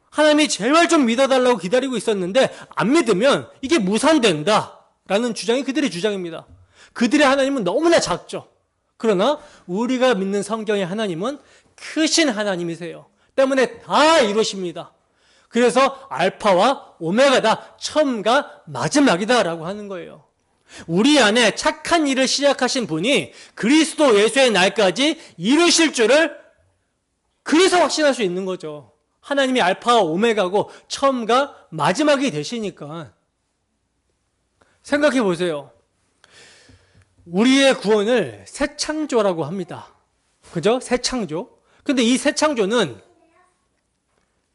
하나님이 제발 좀 믿어달라고 기다리고 있었는데 안 믿으면 이게 무산된다 라는 주장이 그들의 주장입니다. 그들의 하나님은 너무나 작죠. 그러나 우리가 믿는 성경의 하나님은 크신 하나님이세요. 때문에 다 이루십니다. 그래서 알파와 오메가다, 처음과 마지막이다 라고 하는 거예요. 우리 안에 착한 일을 시작하신 분이 그리스도 예수의 날까지 이루실 줄을 그래서 확신할 수 있는 거죠. 하나님이 알파와 오메가고 처음과 마지막이 되시니까. 생각해 보세요. 우리의 구원을 새 창조라고 합니다. 그죠? 새 창조. 근데 이 새 창조는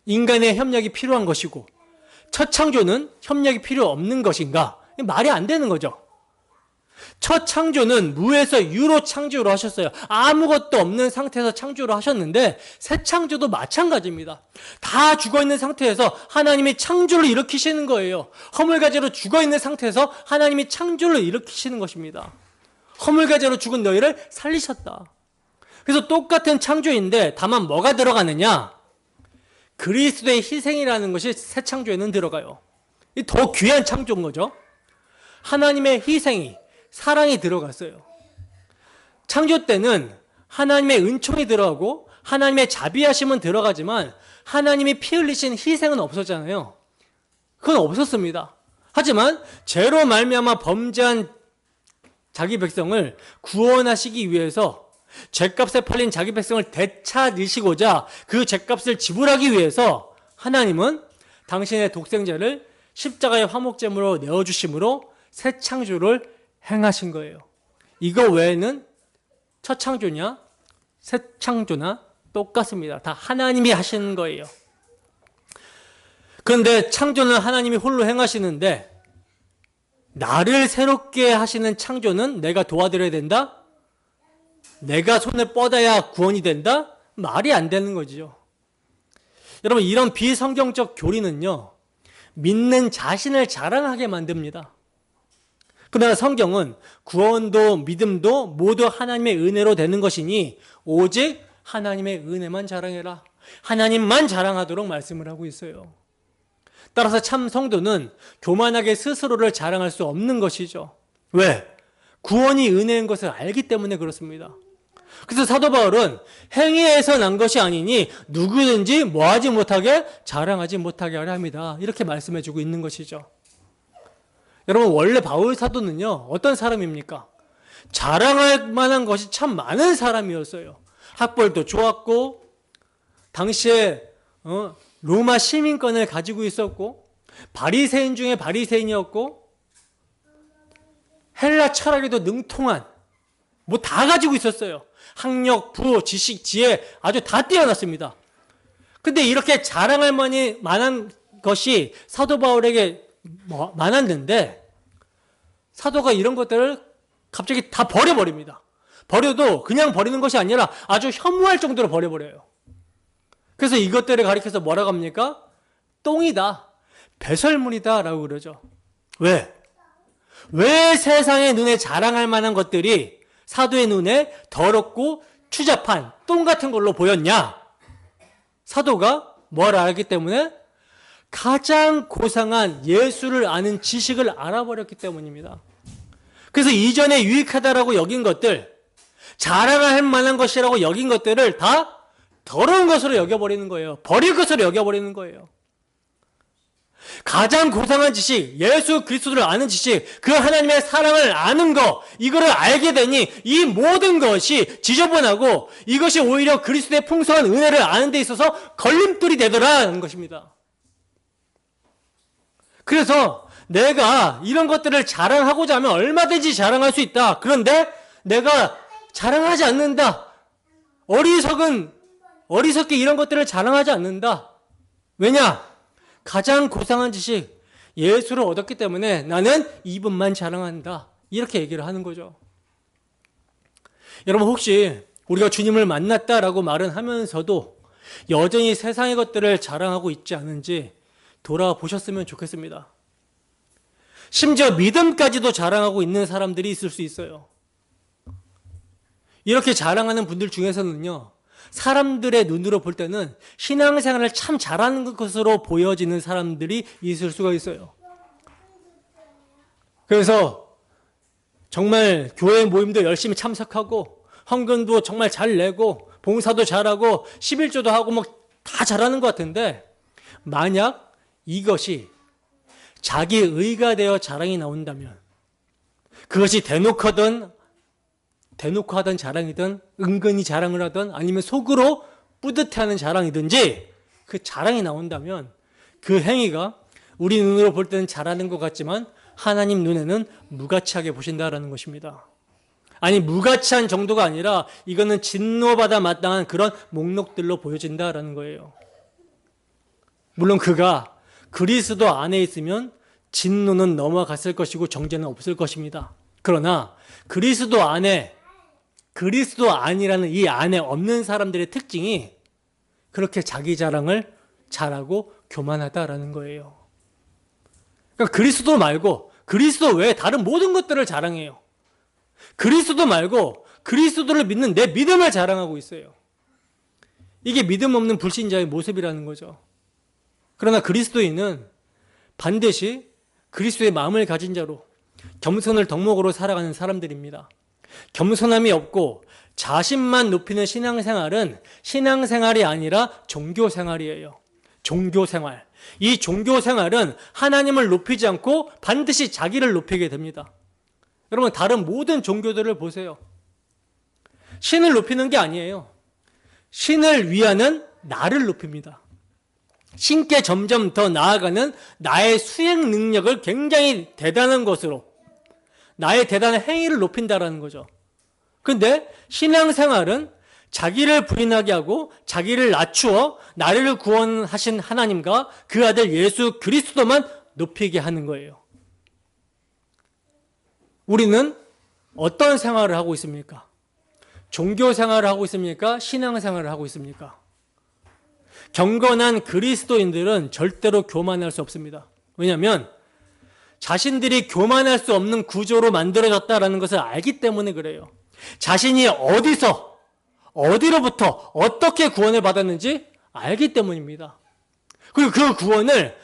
인간의 협력이 필요한 것이고 첫 창조는 협력이 필요 없는 것인가? 말이 안 되는 거죠. 첫 창조는 무에서 유로 창조를 하셨어요. 아무것도 없는 상태에서 창조를 하셨는데 새 창조도 마찬가지입니다. 다 죽어있는 상태에서 하나님이 창조를 일으키시는 거예요. 허물가지로 죽어있는 상태에서 하나님이 창조를 일으키시는 것입니다. 허물가지로 죽은 너희를 살리셨다. 그래서 똑같은 창조인데 다만 뭐가 들어가느냐? 그리스도의 희생이라는 것이 새 창조에는 들어가요. 더 귀한 창조인 거죠. 하나님의 희생이, 사랑이 들어갔어요. 창조 때는 하나님의 은총이 들어가고 하나님의 자비하심은 들어가지만 하나님이 피 흘리신 희생은 없었잖아요. 그건 없었습니다. 하지만 죄로 말미암아 범죄한 자기 백성을 구원하시기 위해서 죄값에 팔린 자기 백성을 되찾으시고자 그 죄값을 지불하기 위해서 하나님은 당신의 독생자를 십자가의 화목제물로 내어주심으로 새 창조를 행하신 거예요. 이거 외에는 첫 창조냐 새 창조나 똑같습니다. 다 하나님이 하시는 거예요. 그런데 창조는 하나님이 홀로 행하시는데 나를 새롭게 하시는 창조는 내가 도와드려야 된다? 내가 손을 뻗어야 구원이 된다? 말이 안 되는 거죠. 여러분, 이런 비성경적 교리는요, 믿는 자신을 자랑하게 만듭니다. 그러나 성경은 구원도 믿음도 모두 하나님의 은혜로 되는 것이니 오직 하나님의 은혜만 자랑해라. 하나님만 자랑하도록 말씀을 하고 있어요. 따라서 참 성도는 교만하게 스스로를 자랑할 수 없는 것이죠. 왜? 구원이 은혜인 것을 알기 때문에 그렇습니다. 그래서 사도 바울은 행위에서 난 것이 아니니 누구든지 뭐하지 못하게 자랑하지 못하게 하려 합니다. 이렇게 말씀해주고 있는 것이죠. 여러분, 원래 바울 사도는요, 어떤 사람입니까? 자랑할 만한 것이 참 많은 사람이었어요. 학벌도 좋았고 당시에 로마 시민권을 가지고 있었고 바리새인 중에 바리새인이었고 헬라 철학에도 능통한 뭐 다 가지고 있었어요. 학력, 부, 지식, 지혜 아주 다 뛰어났습니다. 근데 이렇게 자랑할 만한 것이 사도 바울에게 많았는데 사도가 이런 것들을 갑자기 다 버려버립니다. 버려도 그냥 버리는 것이 아니라 아주 혐오할 정도로 버려버려요. 그래서 이것들을 가리켜서 뭐라고 합니까? 똥이다, 배설물이다 라고 그러죠. 왜? 왜 세상의 눈에 자랑할 만한 것들이 사도의 눈에 더럽고 추잡한 똥 같은 걸로 보였냐? 사도가 뭘 알았기 때문에? 가장 고상한 예수를 아는 지식을 알아버렸기 때문입니다. 그래서 이전에 유익하다라고 여긴 것들, 자랑할 만한 것이라고 여긴 것들을 다 더러운 것으로 여겨버리는 거예요. 버릴 것으로 여겨버리는 거예요. 가장 고상한 지식, 예수 그리스도를 아는 지식, 그 하나님의 사랑을 아는 것, 이거를 알게 되니 이 모든 것이 지저분하고 이것이 오히려 그리스도의 풍성한 은혜를 아는 데 있어서 걸림돌이 되더라는 것입니다. 그래서 내가 이런 것들을 자랑하고자 하면 얼마든지 자랑할 수 있다. 그런데 내가 자랑하지 않는다. 어리석게 이런 것들을 자랑하지 않는다. 왜냐? 가장 고상한 지식, 예수를 얻었기 때문에 나는 이분만 자랑한다. 이렇게 얘기를 하는 거죠. 여러분 혹시 우리가 주님을 만났다라고 말은 하면서도 여전히 세상의 것들을 자랑하고 있지 않은지 돌아보셨으면 좋겠습니다. 심지어 믿음까지도 자랑하고 있는 사람들이 있을 수 있어요. 이렇게 자랑하는 분들 중에서는요, 사람들의 눈으로 볼 때는 신앙생활을 참 잘하는 것으로 보여지는 사람들이 있을 수가 있어요. 그래서 정말 교회 모임도 열심히 참석하고 헌금도 정말 잘 내고 봉사도 잘하고 11조도 하고 뭐 다 잘하는 것 같은데, 만약 이것이 자기 의가 되어 자랑이 나온다면, 그것이 대놓고 하던 자랑이든 은근히 자랑을 하든 아니면 속으로 뿌듯해하는 자랑이든지 그 자랑이 나온다면 그 행위가 우리 눈으로 볼 때는 잘하는 것 같지만 하나님 눈에는 무가치하게 보신다라는 것입니다. 아니, 무가치한 정도가 아니라 이거는 진노받아 마땅한 그런 목록들로 보여진다라는 거예요. 물론 그가 그리스도 안에 있으면 진노는 넘어갔을 것이고 정죄는 없을 것입니다. 그러나 그리스도 아니라는 이 안에 없는 사람들의 특징이 그렇게 자기 자랑을 잘하고 교만하다라는 거예요. 그러니까 그리스도 말고 그리스도 외에 다른 모든 것들을 자랑해요. 그리스도 말고 그리스도를 믿는 내 믿음을 자랑하고 있어요. 이게 믿음 없는 불신자의 모습이라는 거죠. 그러나 그리스도인은 반드시 그리스도의 마음을 가진 자로 겸손을 덕목으로 살아가는 사람들입니다. 겸손함이 없고 자신만 높이는 신앙생활은 신앙생활이 아니라 종교생활이에요. 종교생활. 이 종교생활은 하나님을 높이지 않고 반드시 자기를 높이게 됩니다. 여러분, 다른 모든 종교들을 보세요. 신을 높이는 게 아니에요. 신을 위하는 나를 높입니다. 신께 점점 더 나아가는 나의 수행 능력을 굉장히 대단한 것으로, 나의 대단한 행위를 높인다라는 거죠. 그런데 신앙생활은 자기를 부인하게 하고 자기를 낮추어 나를 구원하신 하나님과 그 아들 예수 그리스도만 높이게 하는 거예요. 우리는 어떤 생활을 하고 있습니까? 종교 생활을 하고 있습니까? 신앙 생활을 하고 있습니까? 경건한 그리스도인들은 절대로 교만할 수 없습니다. 왜냐하면 자신들이 교만할 수 없는 구조로 만들어졌다는 것을 알기 때문에 그래요. 자신이 어디로부터 어떻게 구원을 받았는지 알기 때문입니다. 그리고 그 구원을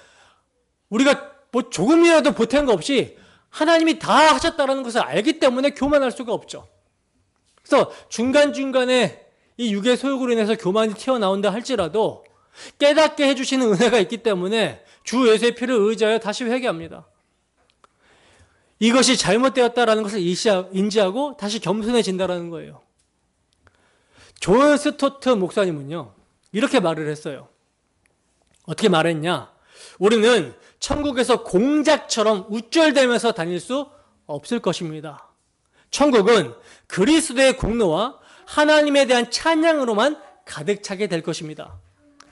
우리가 뭐 조금이라도 보탠 거 없이 하나님이 다 하셨다는 것을 알기 때문에 교만할 수가 없죠. 그래서 중간중간에 이 육의 소욕으로 인해서 교만이 튀어나온다 할지라도 깨닫게 해주시는 은혜가 있기 때문에 주 예수의 피를 의지하여 다시 회개합니다. 이것이 잘못되었다는 것을 인지하고 다시 겸손해진다는 거예요. 존 스토트 목사님은요, 이렇게 말을 했어요. 어떻게 말했냐? 우리는 천국에서 공작처럼 우쭐대면서 다닐 수 없을 것입니다. 천국은 그리스도의 공로와 하나님에 대한 찬양으로만 가득 차게 될 것입니다.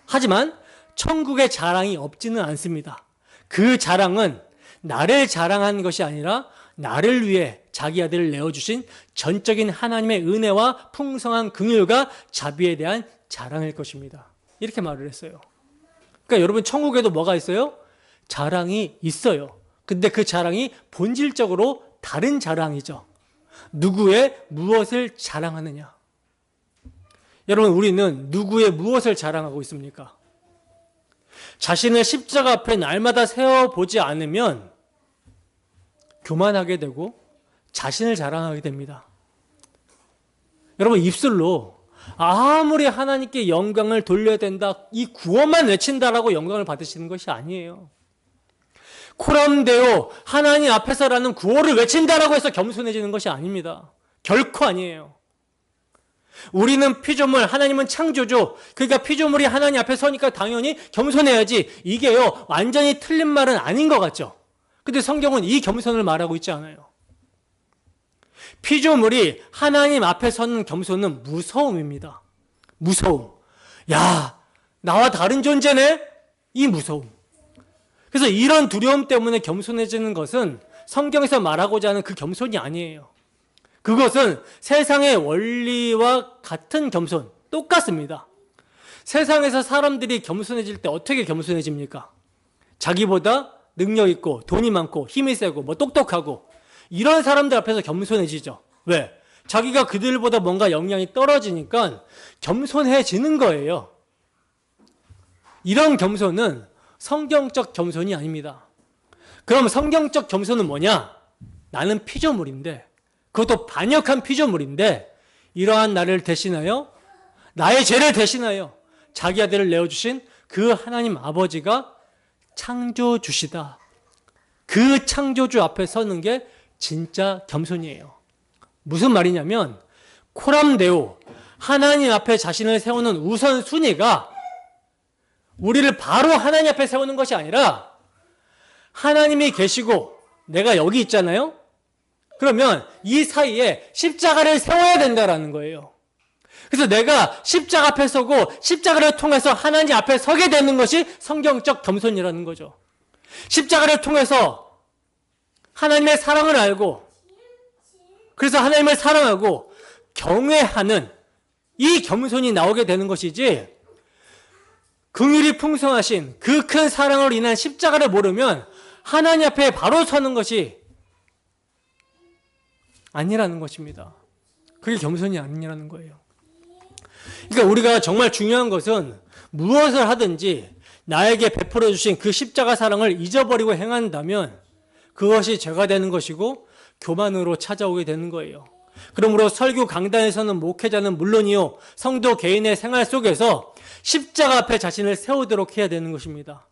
하지만 천국의 자랑이 없지는 않습니다. 그 자랑은 나를 자랑한 것이 아니라 나를 위해 자기 아들을 내어주신 전적인 하나님의 은혜와 풍성한 긍휼과 자비에 대한 자랑일 것입니다. 이렇게 말을 했어요. 그러니까 여러분, 천국에도 뭐가 있어요? 자랑이 있어요. 근데 그 자랑이 본질적으로 다른 자랑이죠. 누구의 무엇을 자랑하느냐. 여러분, 우리는 누구의 무엇을 자랑하고 있습니까? 자신을 십자가 앞에 날마다 세워보지 않으면 교만하게 되고 자신을 자랑하게 됩니다. 여러분, 입술로 아무리 하나님께 영광을 돌려야 된다, 이 구원만 외친다라고 영광을 받으시는 것이 아니에요. 코람데오 하나님 앞에서라는 구호를 외친다라고 해서 겸손해지는 것이 아닙니다. 결코 아니에요. 우리는 피조물, 하나님은 창조주. 그러니까 피조물이 하나님 앞에 서니까 당연히 겸손해야지. 이게요, 완전히 틀린 말은 아닌 것 같죠. 근데 성경은 이 겸손을 말하고 있지 않아요. 피조물이 하나님 앞에 서는 겸손은 무서움입니다. 무서움. 야, 나와 다른 존재네? 이 무서움. 그래서 이런 두려움 때문에 겸손해지는 것은 성경에서 말하고자 하는 그 겸손이 아니에요. 그것은 세상의 원리와 같은 겸손, 똑같습니다. 세상에서 사람들이 겸손해질 때 어떻게 겸손해집니까? 자기보다 능력 있고 돈이 많고 힘이 세고 뭐 똑똑하고 이런 사람들 앞에서 겸손해지죠. 왜? 자기가 그들보다 뭔가 역량이 떨어지니까 겸손해지는 거예요. 이런 겸손은 성경적 겸손이 아닙니다. 그럼 성경적 겸손은 뭐냐? 나는 피조물인데, 그것도 반역한 피조물인데 이러한 나를 대신하여, 나의 죄를 대신하여 자기 아들을 내어주신 그 하나님 아버지가 창조주시다. 그 창조주 앞에 서는 게 진짜 겸손이에요. 무슨 말이냐면, 코람데오, 하나님 앞에 자신을 세우는 우선순위가 우리를 바로 하나님 앞에 세우는 것이 아니라, 하나님이 계시고 내가 여기 있잖아요. 그러면 이 사이에 십자가를 세워야 된다라는 거예요. 그래서 내가 십자가 앞에 서고 십자가를 통해서 하나님 앞에 서게 되는 것이 성경적 겸손이라는 거죠. 십자가를 통해서 하나님의 사랑을 알고, 그래서 하나님을 사랑하고 경외하는 이 겸손이 나오게 되는 것이지, 긍휼이 풍성하신 그 큰 사랑으로 인한 십자가를 모르면 하나님 앞에 바로 서는 것이 아니라는 것입니다. 그게 겸손이 아니라는 거예요. 그러니까 우리가 정말 중요한 것은 무엇을 하든지 나에게 베풀어 주신 그 십자가 사랑을 잊어버리고 행한다면 그것이 죄가 되는 것이고 교만으로 찾아오게 되는 거예요. 그러므로 설교 강단에서는 목회자는 물론이요, 성도 개인의 생활 속에서 십자가 앞에 자신을 세우도록 해야 되는 것입니다.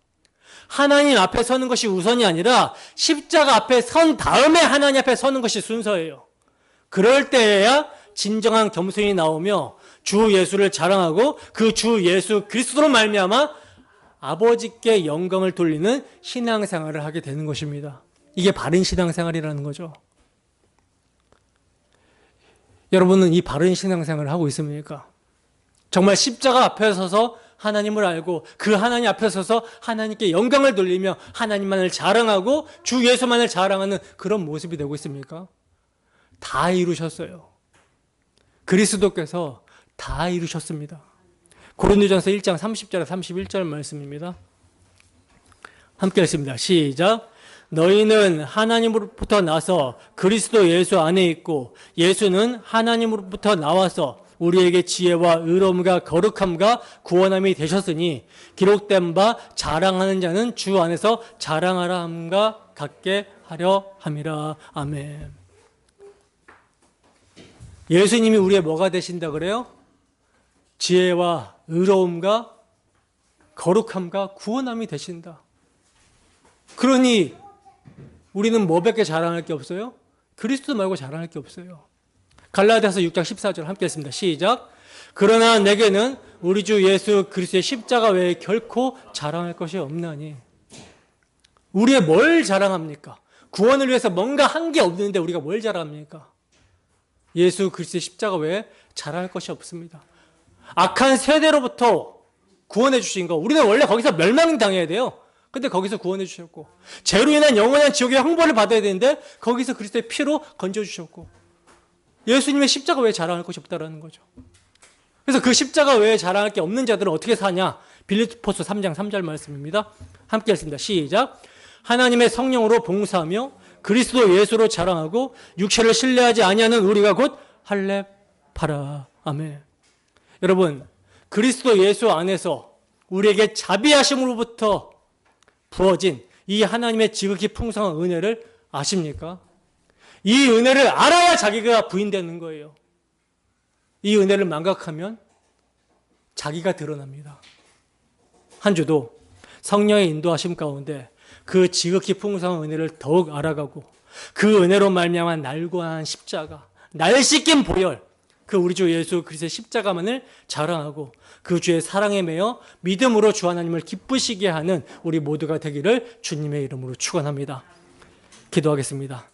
하나님 앞에 서는 것이 우선이 아니라 십자가 앞에 선 다음에 하나님 앞에 서는 것이 순서예요. 그럴 때에야 진정한 겸손이 나오며 주 예수를 자랑하고 그 주 예수 그리스도로 말미암아 아버지께 영광을 돌리는 신앙생활을 하게 되는 것입니다. 이게 바른 신앙생활이라는 거죠. 여러분은 이 바른 신앙생활을 하고 있습니까? 정말 십자가 앞에 서서 하나님을 알고 그 하나님 앞에 서서 하나님께 영광을 돌리며 하나님만을 자랑하고 주 예수만을 자랑하는 그런 모습이 되고 있습니까? 다 이루셨어요. 그리스도께서 다 이루셨습니다. 고린도전서 1장 30절에 31절 말씀입니다. 함께 읽습니다. 시작. 너희는 하나님으로부터 나서 그리스도 예수 안에 있고 예수는 하나님으로부터 나와서 우리에게 지혜와 의로움과 거룩함과 구원함이 되셨으니 기록된 바 자랑하는 자는 주 안에서 자랑하라 함과 같게 하려 함이라. 아멘. 예수님이 우리의 뭐가 되신다 그래요? 지혜와 의로움과 거룩함과 구원함이 되신다. 그러니 우리는 뭐밖에 자랑할 게 없어요? 그리스도 말고 자랑할 게 없어요. 갈라디아서 6장 14절 함께 했습니다. 시작. 그러나 내게는 우리 주 예수 그리스도의 십자가 외에 결코 자랑할 것이 없나니. 우리의 뭘 자랑합니까? 구원을 위해서 뭔가 한 게 없는데 우리가 뭘 자랑합니까? 예수 그리스도의 십자가 외에 자랑할 것이 없습니다. 악한 세대로부터 구원해 주신 거, 우리는 원래 거기서 멸망당해야 돼요. 근데 거기서 구원해 주셨고, 죄로 인한 영원한 지옥의 형벌을 받아야 되는데 거기서 그리스도의 피로 건져 주셨고, 예수님의 십자가 외에 자랑할 것이 없다라는 거죠. 그래서 그 십자가 외에 자랑할 게 없는 자들은 어떻게 사냐? 빌립보서 3장 3절 말씀입니다. 함께 읽습니다. 시작. 하나님의 성령으로 봉사하며 그리스도 예수로 자랑하고 육체를 신뢰하지 아니하는 우리가 곧 할례파라. 아멘. 여러분, 그리스도 예수 안에서 우리에게 자비하심으로부터 부어진 이 하나님의 지극히 풍성한 은혜를 아십니까? 이 은혜를 알아야 자기가 부인되는 거예요. 이 은혜를 망각하면 자기가 드러납니다. 한 주도 성령의 인도하심 가운데 그 지극히 풍성한 은혜를 더욱 알아가고 그 은혜로 말미암아 날고한 십자가, 날 씻긴 보혈, 그 우리 주 예수 그리스도의 십자가만을 자랑하고 그 주의 사랑에 매여 믿음으로 주 하나님을 기쁘시게 하는 우리 모두가 되기를 주님의 이름으로 축원합니다. 기도하겠습니다.